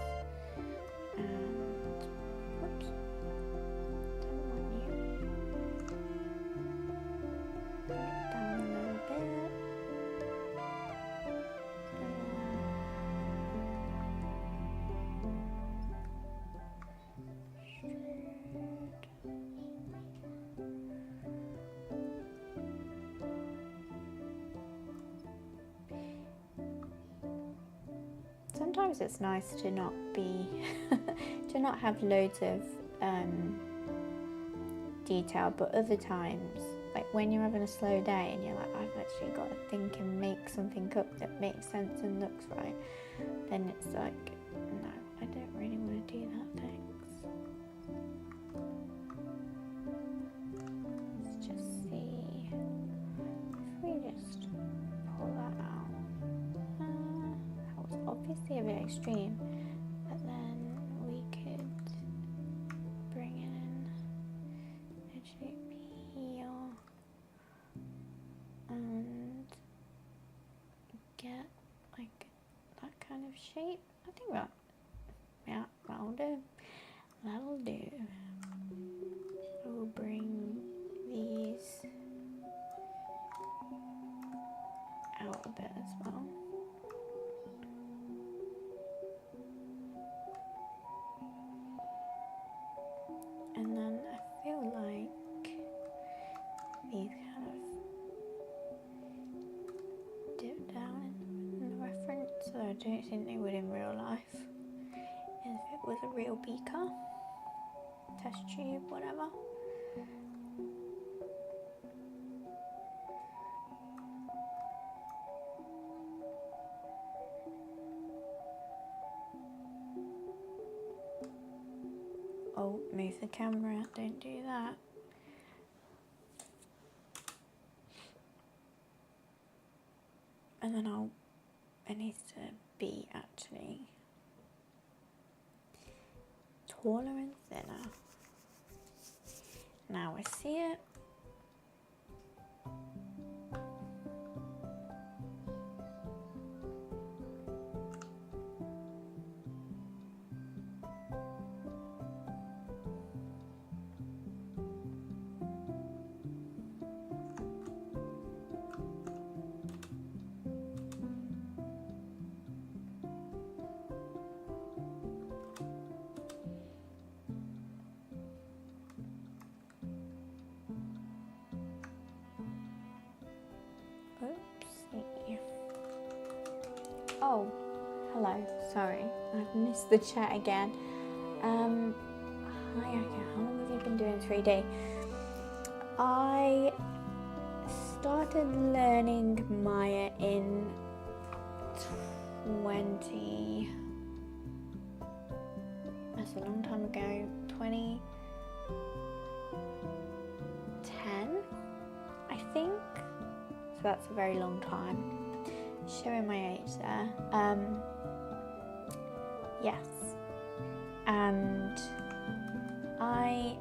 and whoops, don't want you. Bring it down a little bit, sometimes it's nice to not be to not have loads of detail, but other times, like when you're having a slow day and you're like, I've actually got to think and make something up that makes sense and looks right, then it's like, no, I don't really want to do that, thanks. Let's just see if we just pull that out. That was obviously a bit extreme, but then we could bring it in actually here and get like that kind of shape. I think that, yeah, that'll do. That'll do. We'll bring these out a bit as well. And then I feel like the don't think they would in real life. If it was a real beaker, test tube, whatever. Oh, move the camera, don't do that. And then it needs to be actually taller and thinner. Now I see it. Oopsie. Oh, hello. Sorry, I've missed the chat again. Hi, okay. How long have you been doing 3D? I started learning Maya in 20. That's a long time ago. 2010, I think. So that's a very long time. Showing my age there. Yes. And I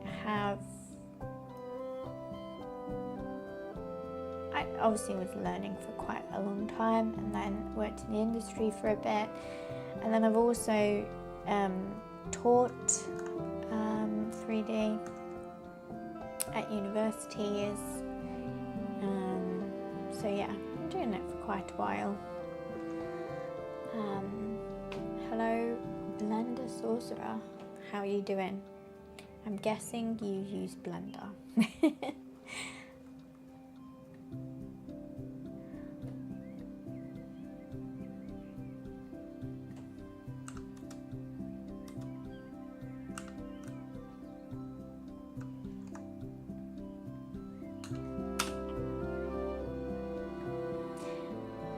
obviously was learning for quite a long time, and then worked in the industry for a bit, and then I've also taught 3D at universities. So yeah, I'm doing it for quite a while. Hello, Blender Sorcerer. How are you doing? I'm guessing you use Blender.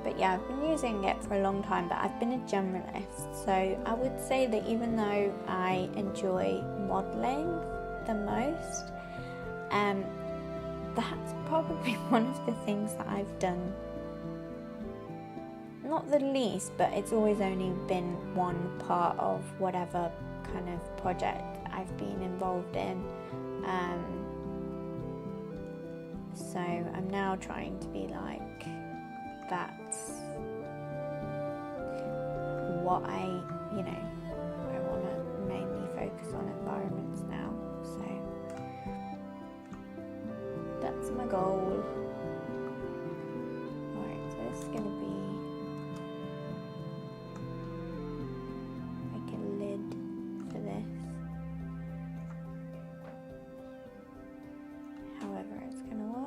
But yeah, I've been using it for a long time, but I've been a generalist. So I would say that even though I enjoy modelling the most, that's probably one of the things that I've done, not the least, but it's always only been one part of whatever kind of project I've been involved in. So I'm now trying to be like, that's what I want to mainly focus on environments now. So that's my goal. Alright, so this is going to be like a lid for this. However it's going to work.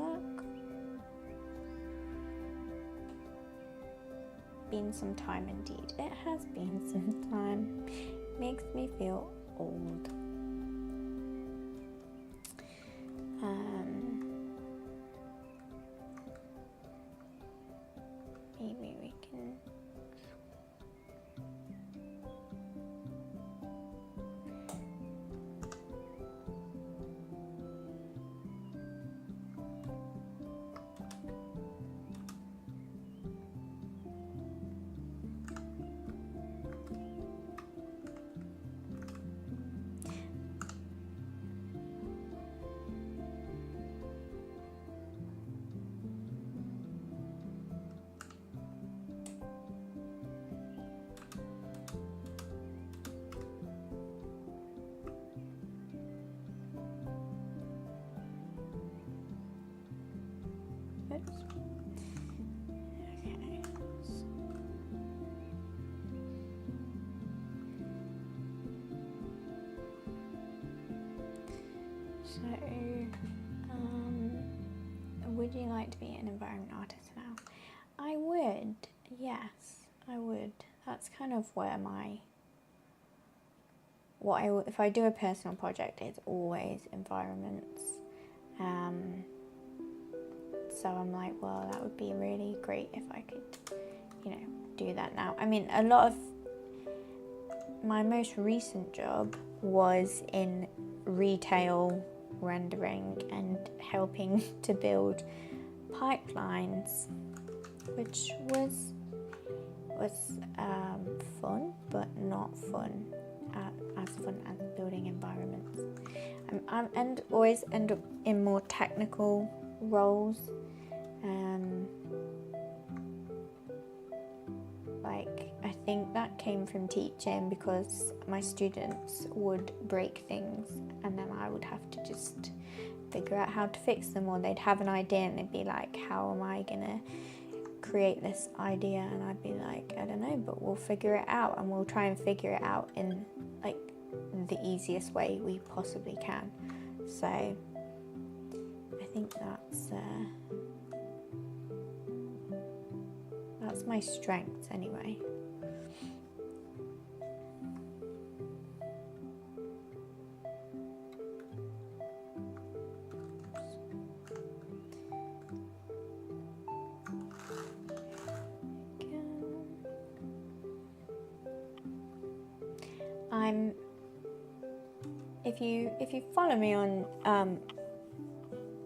Been some time indeed. It has been some time. Makes me feel old. Maybe we can. Oops. Okay. So, would you like to be an environment artist now? I would, yes, I would. that's kind of where if I do a personal project, it's always environments. So I'm like, well, that would be really great if I could, do that now. I mean, a lot of my most recent job was in retail rendering and helping to build pipelines, which was fun, but not fun as fun as building environments. And always end up in more technical roles. I think that came from teaching, because my students would break things and then I would have to just figure out how to fix them, or they'd have an idea and they'd be like, how am I gonna create this idea? And I'd be like, I don't know, but we'll figure it out, and we'll try and figure it out in like the easiest way we possibly can. So I think that's my strength anyway. If you follow me on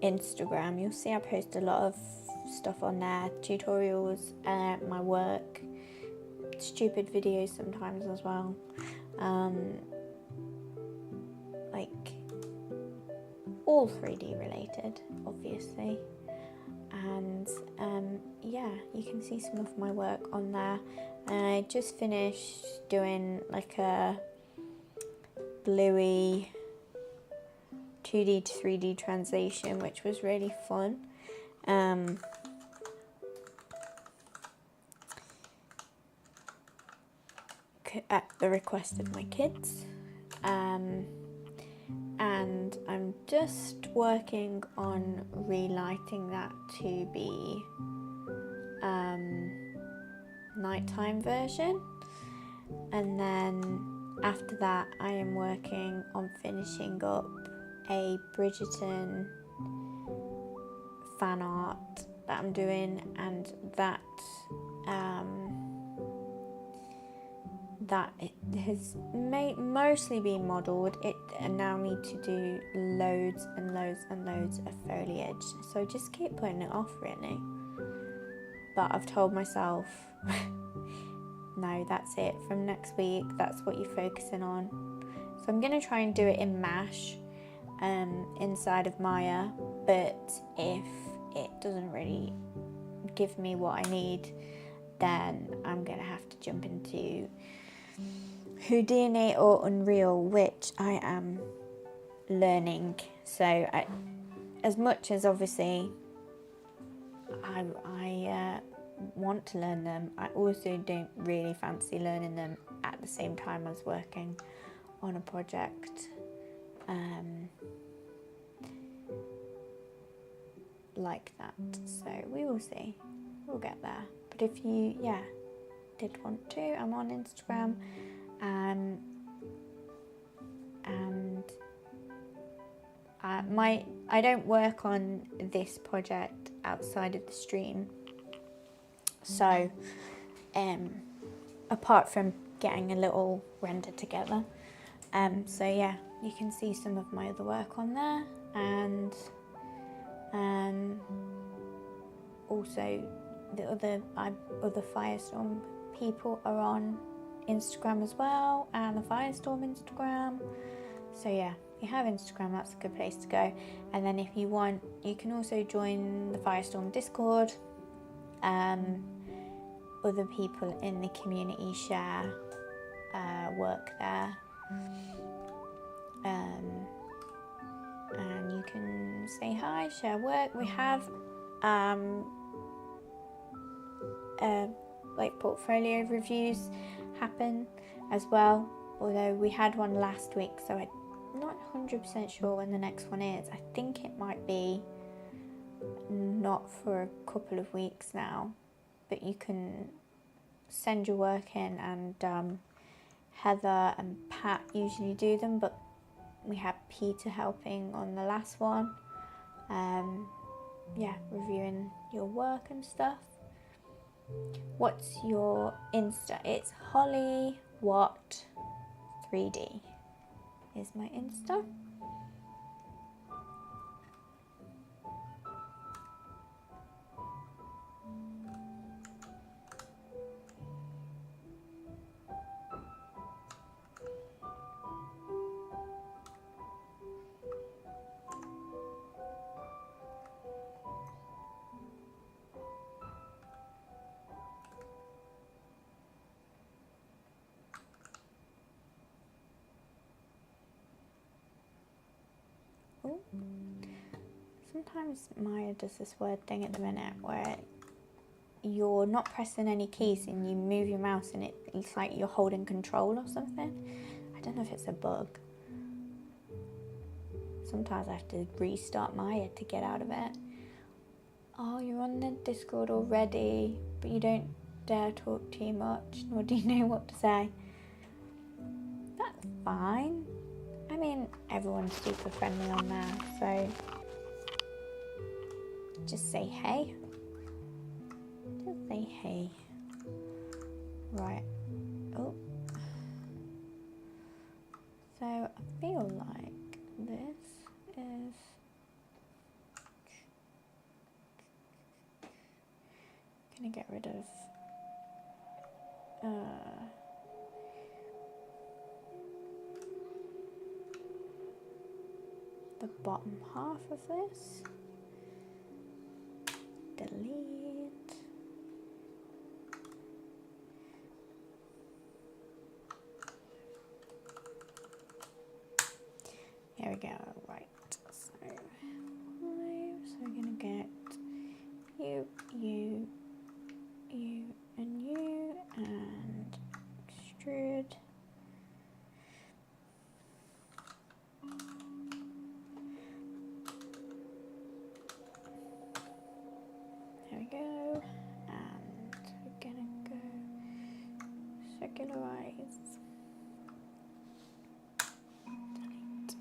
Instagram, you'll see I post a lot of stuff on there, tutorials, my work, stupid videos sometimes as well, like all 3D related, obviously. And yeah, you can see some of my work on there. I just finished doing like a Bluey 2D to 3D translation, which was really fun. At the request of my kids. And I'm just working on relighting that to be nighttime version, and then after that I am working on finishing up a Bridgerton fan art that I'm doing, and that it has mostly been modelled. I now need to do loads and loads and loads of foliage, so I just keep putting it off really. But I've told myself, no, that's it. From next week, that's what you're focusing on. So I'm going to try and do it in Mash, inside of Maya. But if it doesn't really give me what I need, then I'm going to have to jump into Houdini or Unreal, which I am learning. So as much as obviously I want to learn them, I also don't really fancy learning them at the same time as working on a project like that. So we will see, we'll get there. But if you did want to, I'm on Instagram, and I don't work on this project outside of the stream. So, apart from getting a little render together, so yeah, you can see some of my other work on there, and also the other Firestorm people are on Instagram as well, and the Firestorm Instagram. So yeah, if you have Instagram, that's a good place to go. And then if you want, you can also join the Firestorm Discord. Other people in the community share work there, and you can say hi, share work. We have like portfolio reviews happen as well, although we had one last week, so I'm not 100% sure when the next one is. I think it might be not for a couple of weeks now, but you can send your work in, and Heather and Pat usually do them, but we had Peter helping on the last one. Yeah, reviewing your work and stuff. What's your Insta? It's Holly Watt 3D is my Insta. Ooh. Sometimes Maya does this weird thing at the minute where you're not pressing any keys and you move your mouse and it's like you're holding control or something. I don't know if it's a bug. Sometimes I have to restart Maya to get out of it. Oh, you're on the Discord already, but you don't dare talk too much, nor do you know what to say. That's fine. I mean, everyone's super friendly on there, so just say hey. Just say hey. Right. Oh. So I feel like this is gonna get rid of the bottom half of this. Delete. There we go. Right. So we're gonna get you, you, you, and you, and extrude. There we go. And we're gonna go circularize. Delete.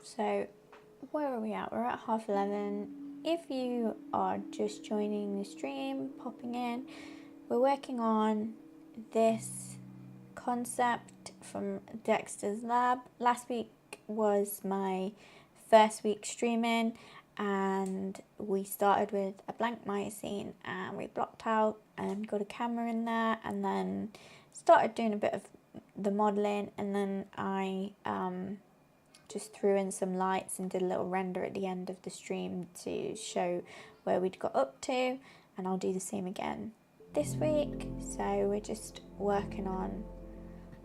So where are we at? We're at 11:30. If you are just joining the stream, popping in, we're working on this concept from Dexter's lab. Last week was my first week streaming, and we started with a blank Maya scene and we blocked out and got a camera in there, and then started doing a bit of the modelling, and then I just threw in some lights and did a little render at the end of the stream to show where we'd got up to, and I'll do the same again this week. So we're just working on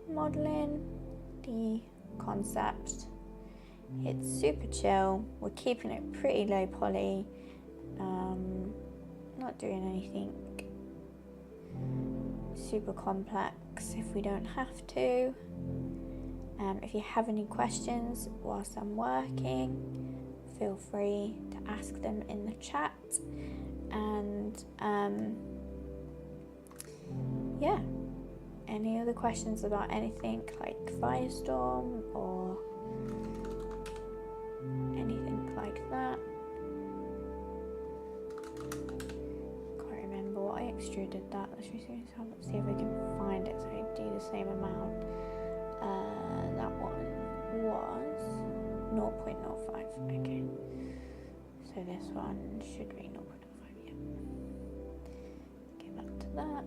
modelling the concept. It's super chill. We're keeping it pretty low poly, not doing anything super complex if we don't have to. If you have any questions whilst I'm working, feel free to ask them in the chat. And yeah, any other questions about anything like Firestorm or anything like that? Can't remember what I extruded that. Let's see if we can find it so I do the same amount. That one was 0.05. Okay, so this one should be 0.05. Yeah. Go back to that.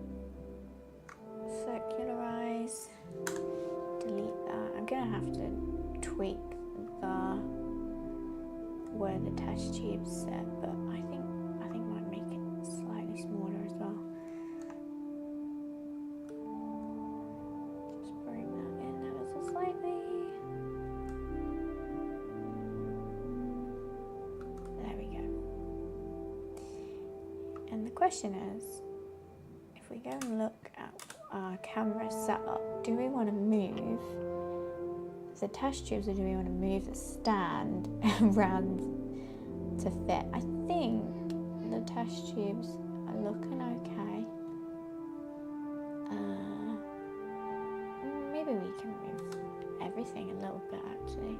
Circularize. Delete that. I'm gonna have to tweak where the test tube's set, but I think might make it slightly smaller as well. Just bring that in ever so slightly. There we go. And the question is, if we go and look at our camera setup, do we want to move the test tubes, or do we want to move the stand around to fit? I think the test tubes are looking okay. Maybe we can move everything a little bit actually.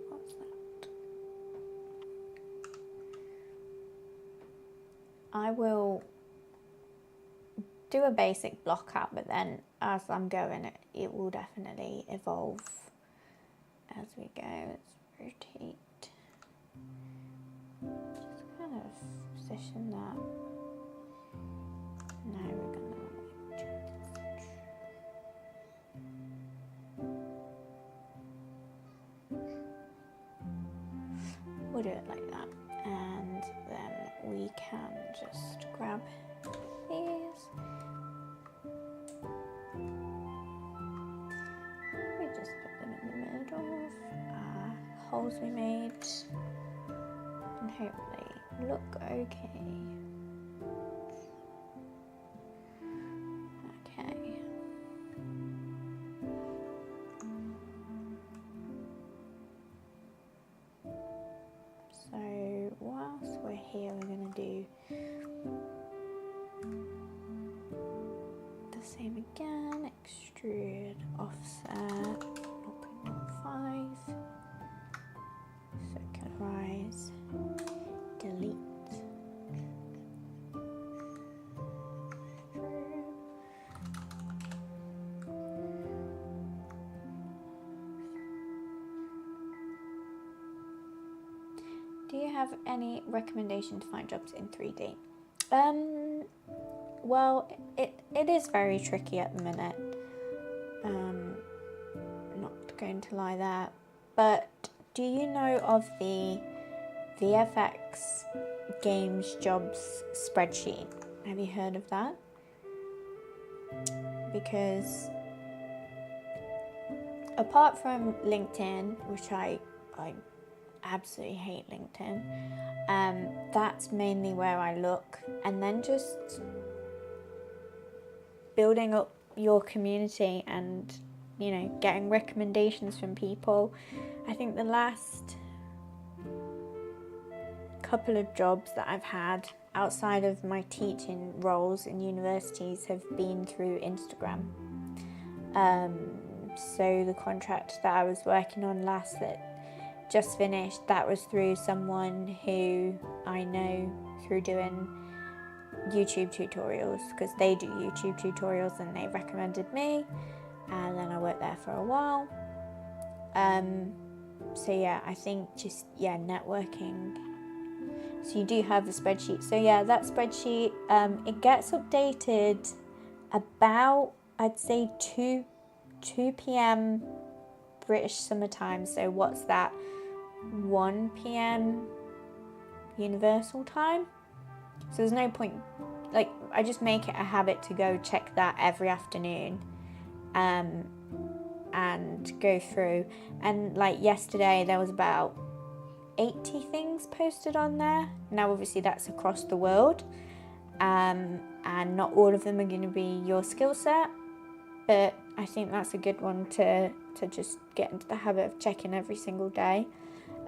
What's that? I will do a basic block out, but then as I'm going, it will definitely evolve as we go. Let's rotate. Just kind of position that. Now we're gonna we'll do it like that, and then we can just grab these. We just put them in the middle of our holes we made, and hope they look okay. Okay. So whilst we're here, we're going to do the same again. Extrude, offset, 0.05, circularize, delete. Do you have any recommendation to find jobs in 3D? Well, it is very tricky at the minute. Not going to lie there. But do you know of the VFX Games Jobs spreadsheet? Have you heard of that? Because apart from LinkedIn, which I absolutely hate LinkedIn, that's mainly where I look, and then just building up your community and, you know, getting recommendations from people. I think the last couple of jobs that I've had outside of my teaching roles in universities have been through Instagram. So the contract that I was working on last that just finished, that was through someone who I know through doing YouTube tutorials, because they do YouTube tutorials and they recommended me, and then I worked there for a while. So yeah, I think just, yeah, networking. So you do have the spreadsheet. So yeah, that spreadsheet, it gets updated about, I'd say 2 p.m. British summer time. So what's that? 1 p.m. universal time. So there's no point, like, I just make it a habit to go check that every afternoon, and go through. And like yesterday, there was about 80 things posted on there. Now obviously that's across the world, and not all of them are going to be your skill set, but I think that's a good one to just get into the habit of checking every single day.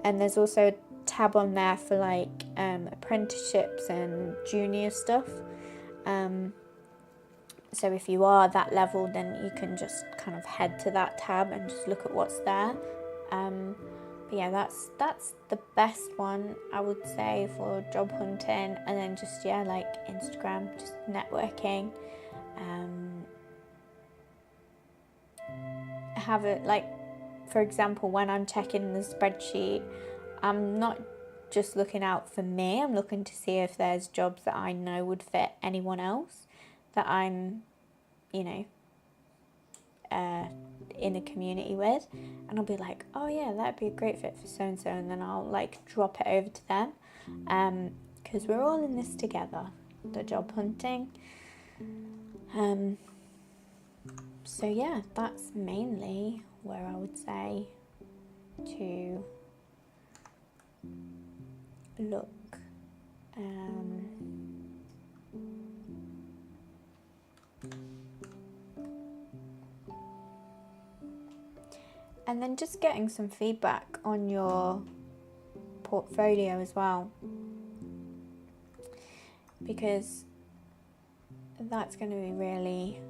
And there's also a tab on there for like apprenticeships and junior stuff. So if you are that level, then you can just kind of head to that tab and just look at what's there. But yeah, that's the best one, I would say, for job hunting. And then just, yeah, like Instagram, just networking. Have it, like, for example, when I'm checking the spreadsheet, I'm not just looking out for me, I'm looking to see if there's jobs that I know would fit anyone else that I'm, you know, in a community with, and I'll be like, oh yeah, that'd be a great fit for so and so, and then I'll like drop it over to them, because we're all in this together, the job hunting. So yeah, that's mainly where I would say to look. And then just getting some feedback on your portfolio as well, because that's going to be really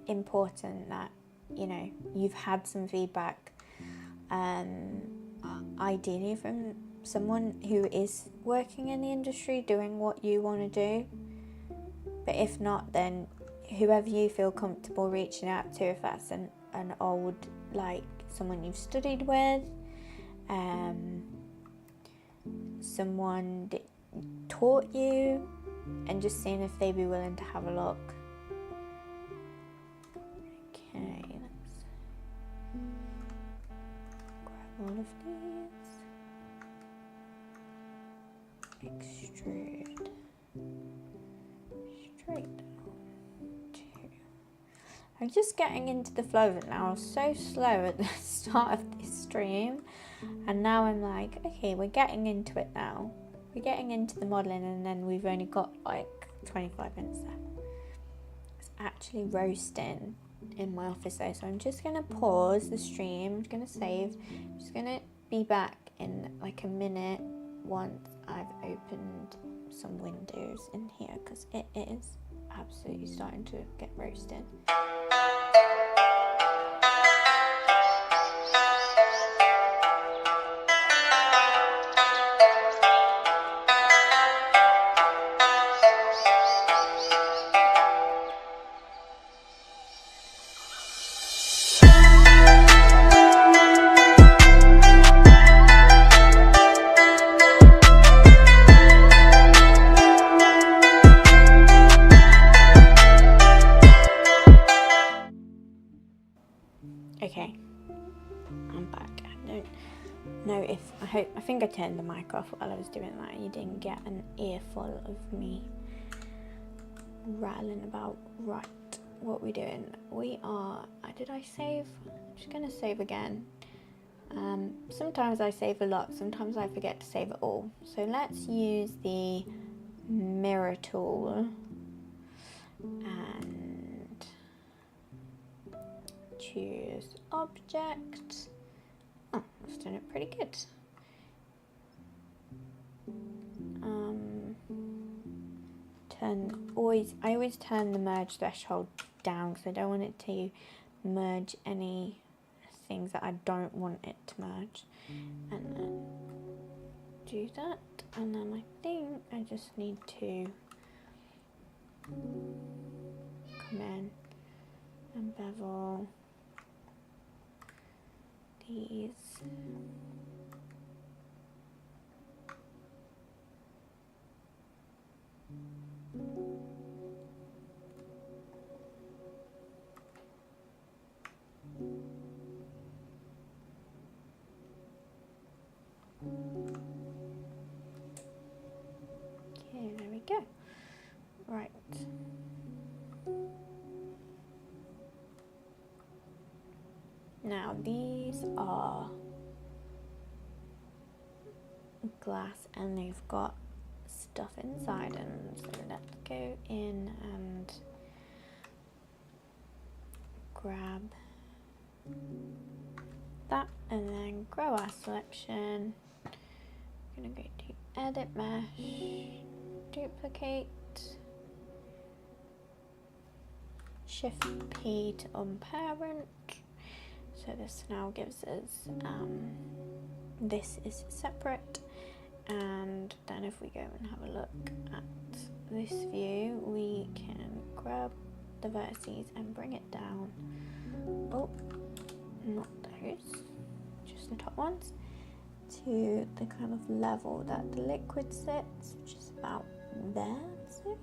important that, you know, you've had some feedback, ideally from someone who is working in the industry doing what you want to do. But if not, then whoever you feel comfortable reaching out to, if that's an old, like someone you've studied with, someone that taught you, and just seeing if they'd be willing to have a look. Okay, let's grab all of these. Extrude. Straight down. I'm just getting into the flow of it now. I was so slow at the start of this stream, and now I'm like, okay, we're getting into it now. We're getting into the modelling, and then we've only got like 25 minutes left. It's actually roasting in my office though, so I'm just gonna pause the stream. I'm gonna save. I'm just gonna be back in like a minute once I've opened some windows in here, because it is absolutely starting to get roasted. Okay, I'm back. I think I turned the mic off while I was doing that. You didn't get an earful of me rattling about. Right, what we're doing? We are, did I save? I'm just gonna save again. Sometimes I save a lot, sometimes I forget to save it all. So let's use the mirror tool and choose object. Oh, that's doing it pretty good. I always turn the merge threshold down because I don't want it to merge any things that I don't want it to merge. And then do that, and then I think I just need to come in and bevel these. Okay, there we go. Right. Now these are glass and they've got stuff inside them. So let's go in and grab that and then grow our selection. I'm gonna go to edit mesh, duplicate, shift P to unparent. So this now gives us, this is separate, and then if we go and have a look at this view, we can grab the vertices and bring it down. Oh, not those, just the top ones, to the kind of level that the liquid sits, which is about there. So,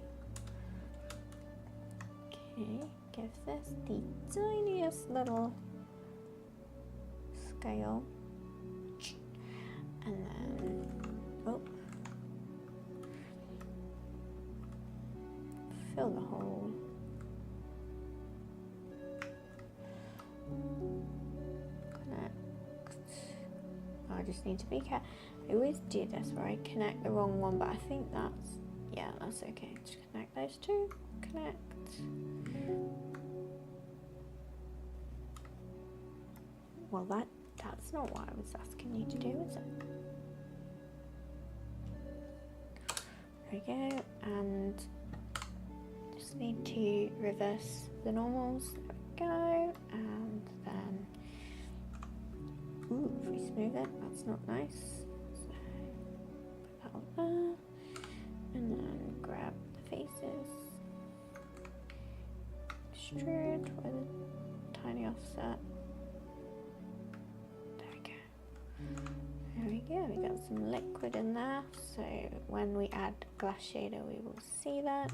okay, give this the tiniest little scale, and then fill the hole. Connect. I just need to be careful. I always do this where I connect the wrong one, but I think that's, yeah, that's okay. Just connect those two. Connect. Well, that's not what I was asking you to do, is it? There we go, and just need to reverse the normals. There we go, and then, ooh, if we smooth it, that's not nice. So put that on there, and then grab the faces, extrude with a tiny offset. There we go. There we go, we got some liquid in there, so when we add glass shader we will see that,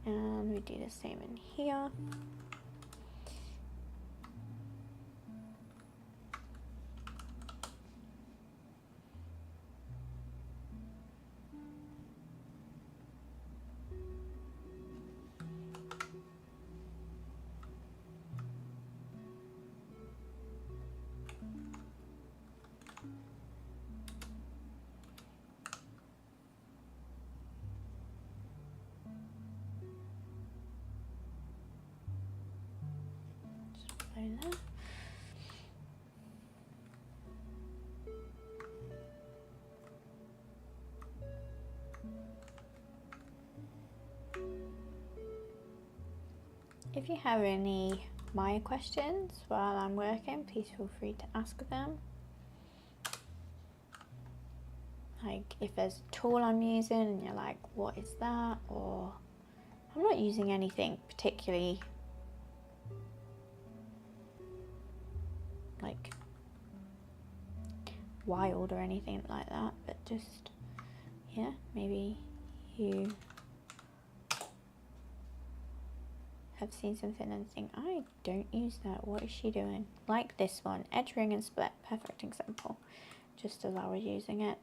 and we do the same in here. There. If you have any Maya questions while I'm working, please feel free to ask them. Like if there's a tool I'm using and you're like, what is that? Or I'm not using anything particularly like wild or anything like that, but just, yeah, maybe you have seen something and think, I don't use that, what is she doing? Like this one, edge ring and split, perfect example. Just as I was using it,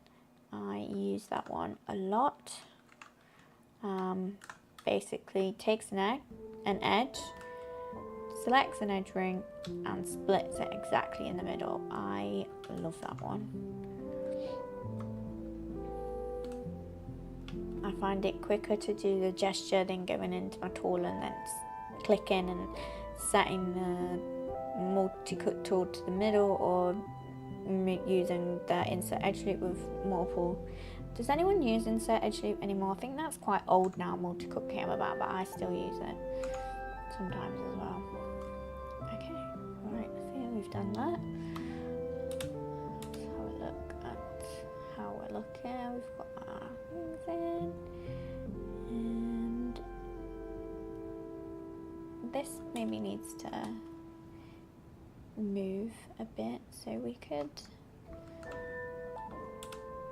I use that one a lot. Basically takes an edge, selects an edge ring and splits it exactly in the middle. I love that one. I find it quicker to do the gesture than going into my tool and then clicking and setting the multi-cut tool to the middle, or using the insert edge loop with multiple. Does anyone use insert edge loop anymore? I think that's quite old now, multi-cut came about, but I still use it sometimes as well. Okay, right, I think we've done that. Let's have a look at how we're looking. We've got our things in, and this maybe needs to move a bit, so we could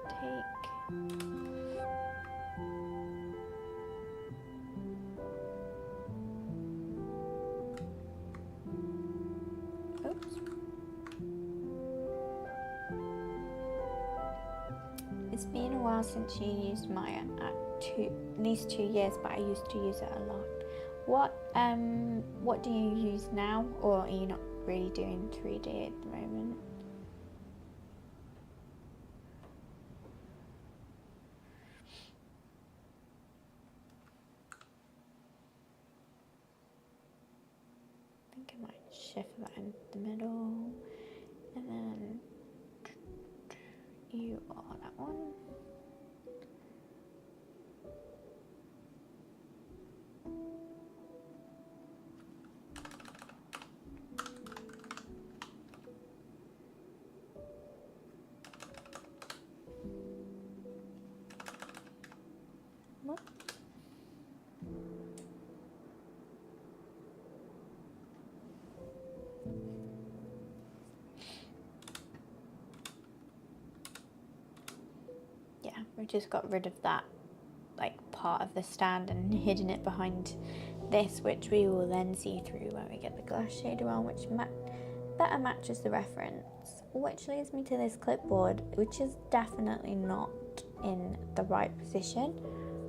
take oops. It's been a while since you used Maya, at least 2 years, but I used to use it a lot. What do you use now, or are you not really doing 3D at the moment? I think I might shift that in the middle, and then you are that one. What? Yeah, we just got rid of that like part of the stand and hidden it behind this, which we will then see through when we get the glass shader on, which better matches the reference. Which leads me to this clipboard, which is definitely not in the right position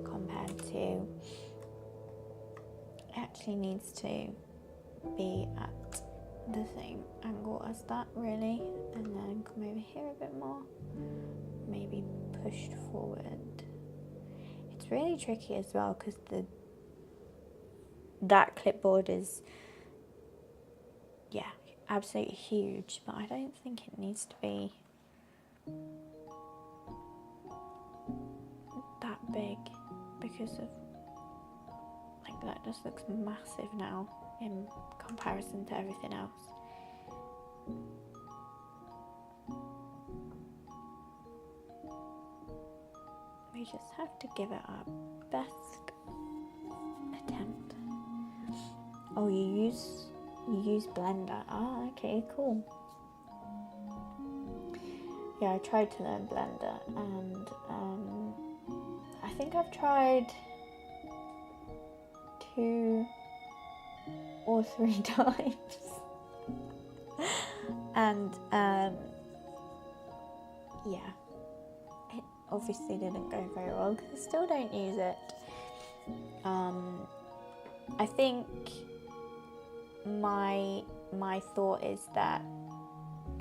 compared to, it actually needs to be at the same angle as that really, and then come over here a bit more, maybe pushed forward. It's really tricky as well because that clipboard is, yeah, absolutely huge, but I don't think it needs to be that big because of, like, that just looks massive now in comparison to everything else. We just have to give it our best attempt. Oh, you use Blender. Ah, okay, cool. Yeah, I tried to learn Blender, and I think I've tried 2 or 3 times, and yeah, it obviously didn't go very well because I still don't use it. I think my thought is that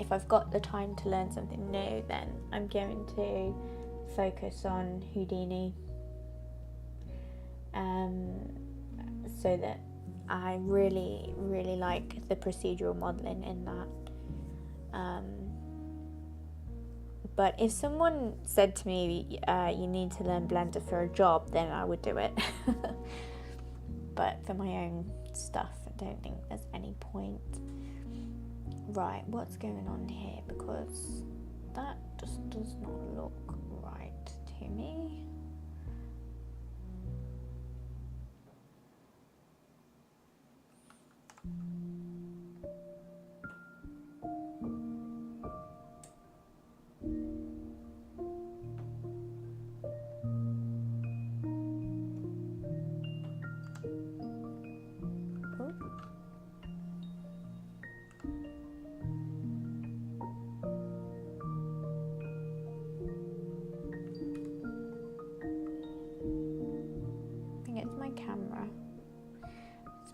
if I've got the time to learn something new, then I'm going to focus on Houdini, so that I really like the procedural modelling in that. But if someone said to me, you need to learn Blender for a job, then I would do it. But for my own stuff, I don't think there's any point. Right, what's going on here? Because that just does not look right to me.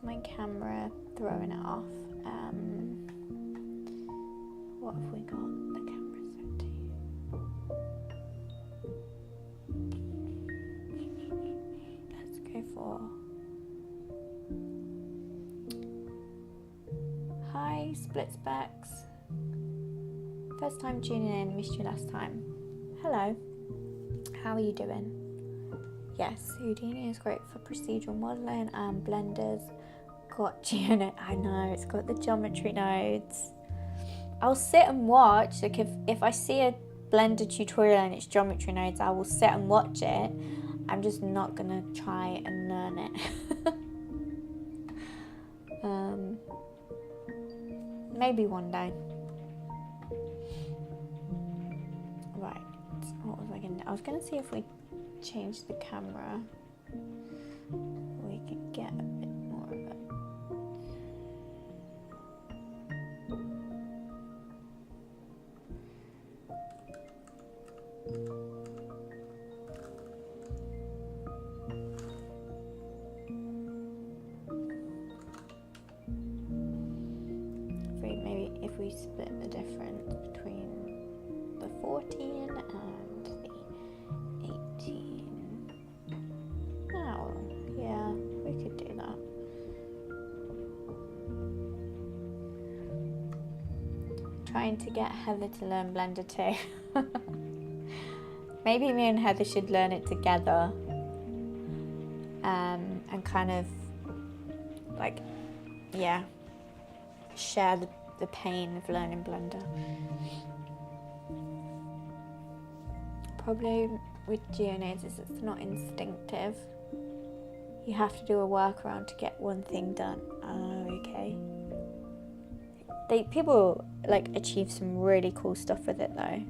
My camera throwing it off. What have we got the camera set to? Let's go for... Hi, Split Specs. First time tuning in, missed you last time. Hello, how are you doing? Yes, Houdini is great for procedural modelling, and Blender's got geonodes. I know, it's got the geometry nodes. I'll sit and watch, like if I see a Blender tutorial and it's geometry nodes, I will sit and watch it. I'm just not gonna try and learn it. Maybe one day. Right, what was I gonna do? I was gonna see if we change the camera, we could get a bit more of it. Maybe if we split the difference between the 14 and the 18. Oh, yeah, we could do that. Trying to get Heather to learn Blender too. Maybe me and Heather should learn it together, and kind of like, yeah, share the pain of learning Blender. Problem with geonodes is it's not instinctive. You have to do a workaround to get one thing done. Oh, okay. People like achieve some really cool stuff with it though.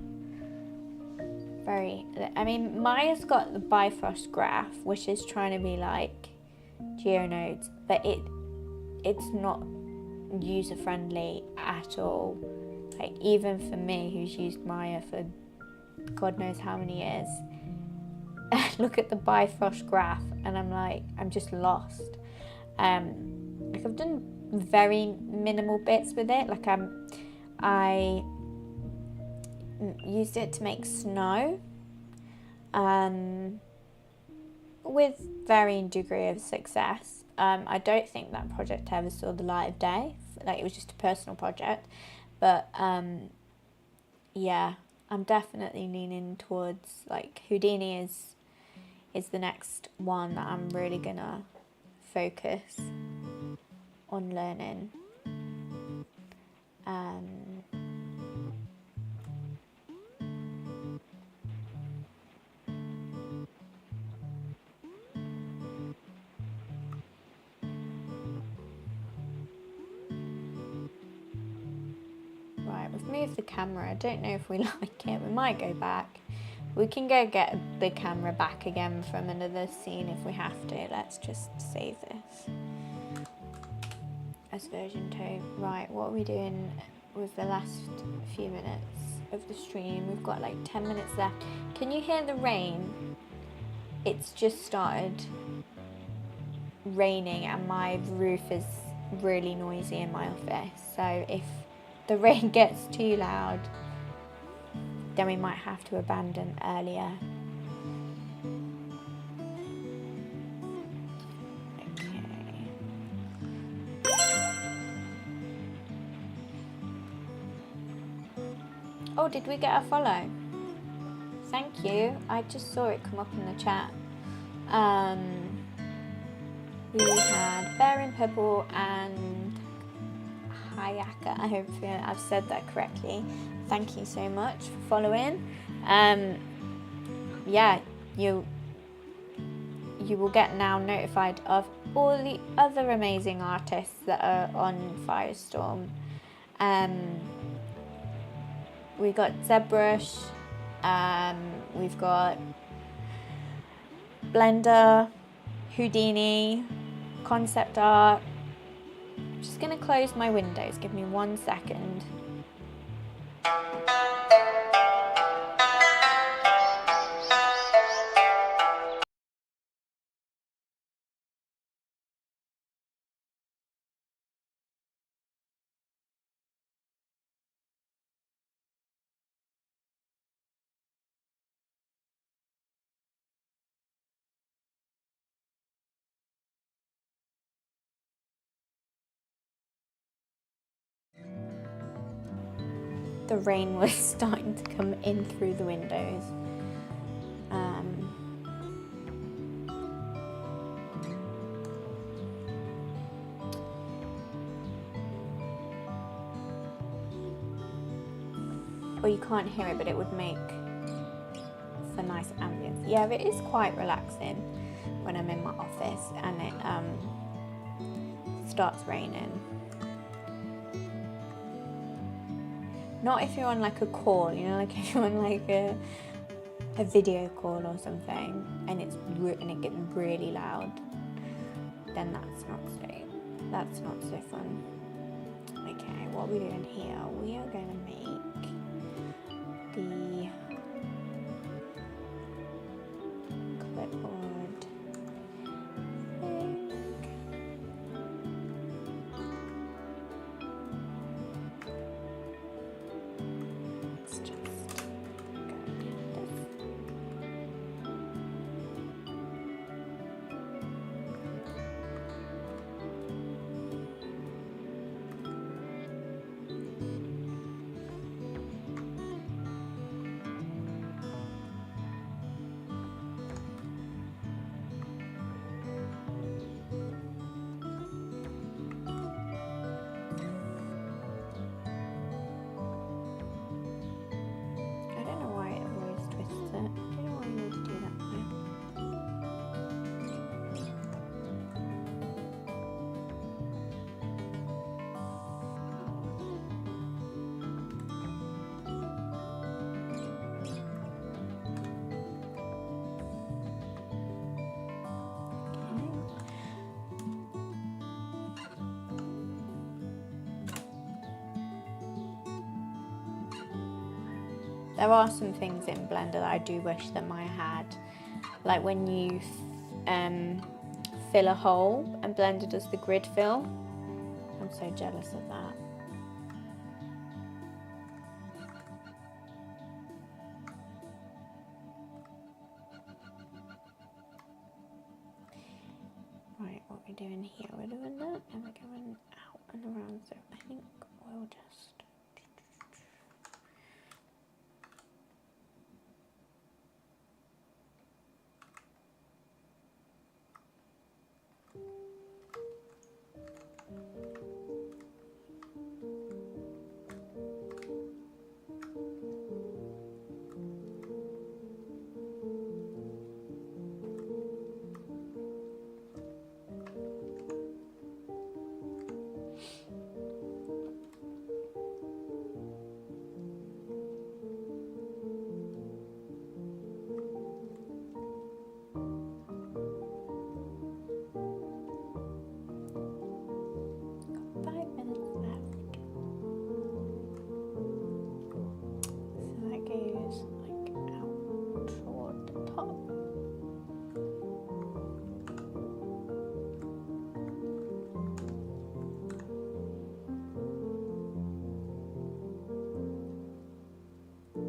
I mean, Maya's got the Bifrost graph, which is trying to be like geonodes, but it's not user friendly at all. Like, even for me, who's used Maya for God knows how many years, look at the Bifrost graph and I'm just lost. Like, I've done very minimal bits with it. Like, I used it to make snow, with varying degree of success. I don't think that project ever saw the light of day. Like, it was just a personal project. But yeah, I'm definitely leaning towards, like, Houdini is the next one that I'm really gonna focus on learning. Right, we've moved the camera. I don't know if we like it. We might go back. We can go get the camera back again from another scene if we have to. Let's just save this as version 2. Right, what are we doing with the last few minutes of the stream? We've got like 10 minutes left. Can you hear the rain? It's just started raining and my roof is really noisy in my office. So if the rain gets too loud, then we might have to abandon earlier. Oh, did we get a follow? Thank you. I just saw it come up in the chat. We had Bear in Purple and Hayaka. I hope I've said that correctly. Thank you so much for following. Yeah, you will get now notified of all the other amazing artists that are on Firestorm. We got ZBrush, we've got Blender, Houdini, concept art. I'm just gonna close my windows, give me 1 second. The rain was starting to come in through the windows. Or you can't hear it, but it would make for nice ambience. Yeah, it is quite relaxing when I'm in my office and it starts raining. Not if you're on like a call, you know, like if you're on like a video call or something and it gets really loud, then that's not so fun. Okay, what are we doing here? We are going to make the clipboard thing. Let's just go like this. I don't know why it always twists it. I don't know why you need to do that now. There are some things in Blender that I do wish that Maya had, like when you fill a hole and Blender does the grid fill. I'm so jealous of that. Right, what are we doing here? We're doing that and we're going out and around, so I think we'll just...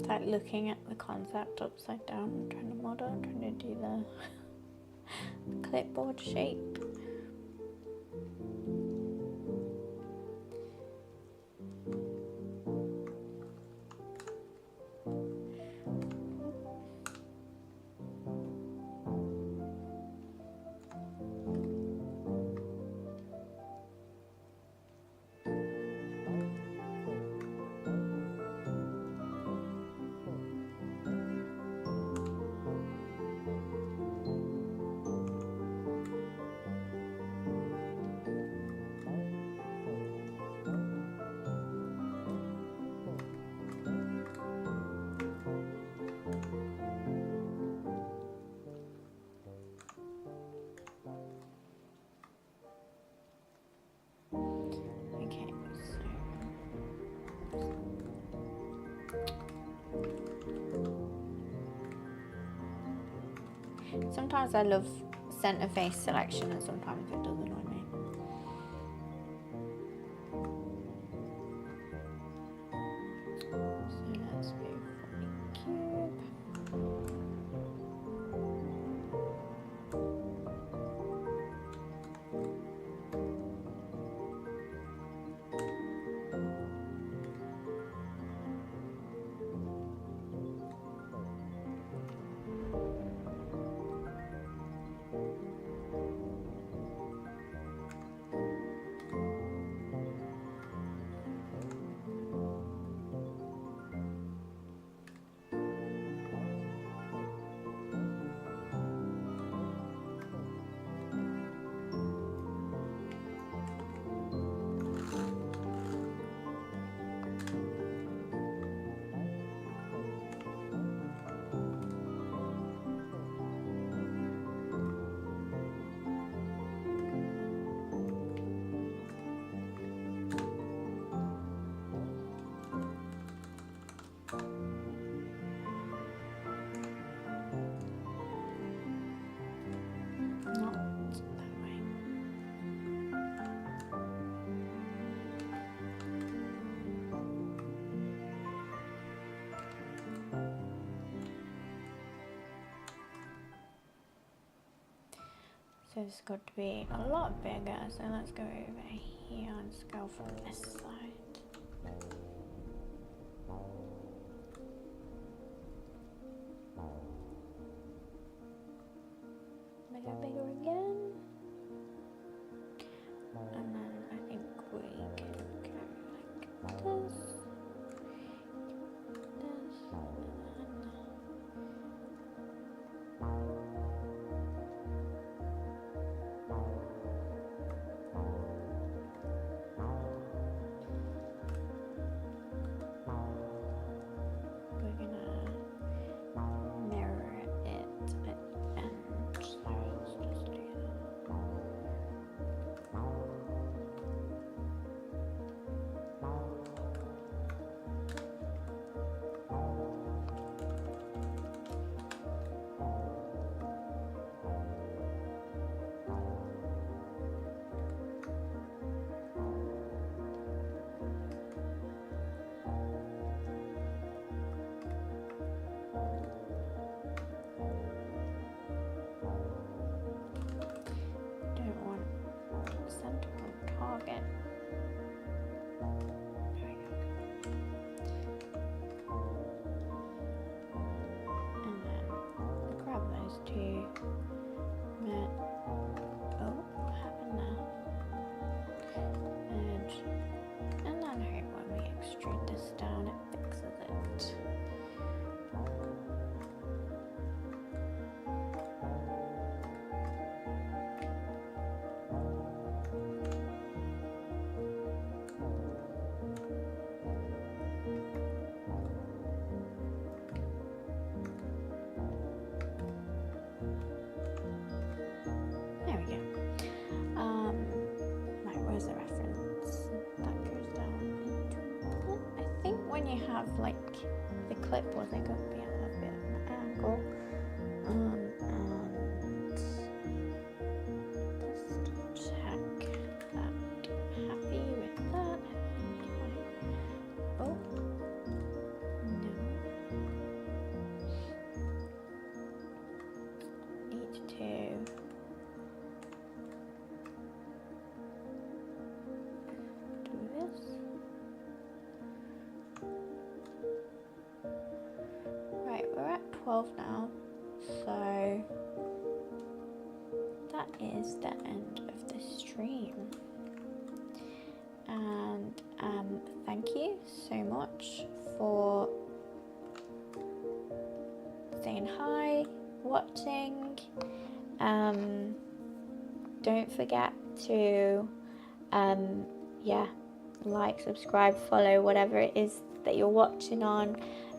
Like looking at the concept upside down and trying to model, trying to do the clipboard shape. Sometimes I love center face selection and sometimes it does annoy me. So let's go for the cube. So it's got to be a lot bigger, so let's go over here and scale from this side. Make it bigger again. And then I think we can go like this. We're gonna mirror it at the end, so it's just when you have like the clip wasn't going to be at a bit of an angle. And just check that happy with that. Oh, no. Need to do this. Right, we're at 12 now, so that is the end of the stream. And thank you so much for saying hi, watching. Don't forget to like, subscribe, follow, whatever it is that you're watching on.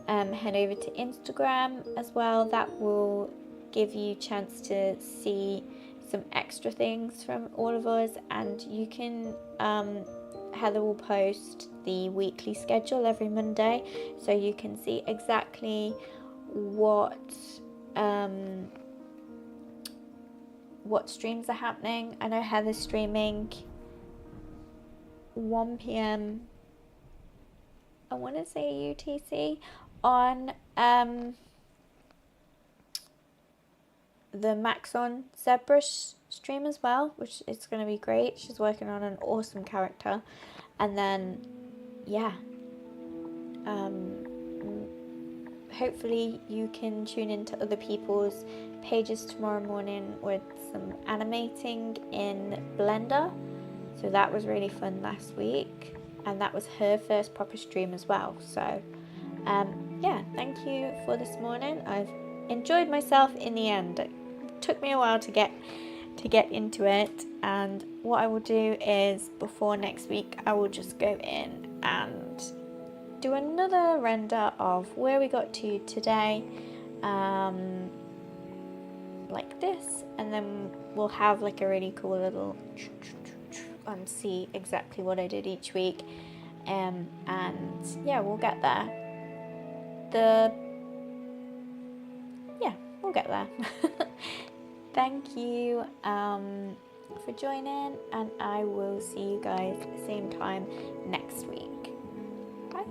Head over to Instagram as well. That will give you a chance to see some extra things from all of us, and you can Heather will post the weekly schedule every Monday, so you can see exactly what streams are happening. I know Heather's streaming 1 p.m. I want to say UTC on the Maxon ZBrush stream as well, which is going to be great. She's working on an awesome character. And then hopefully you can tune into other people's pages tomorrow morning with some animating in Blender. So that was really fun last week, and that was her first proper stream as well. So thank you for this morning. I've enjoyed myself in the end. It took me a while to get into it, and what I will do is before next week I will just go in and do another render of where we got to today, like this, and then we'll have like a really cool little and see exactly what I did each week, and we'll get there. We'll get there. Thank you for joining, and I will see you guys same time next week. Bye.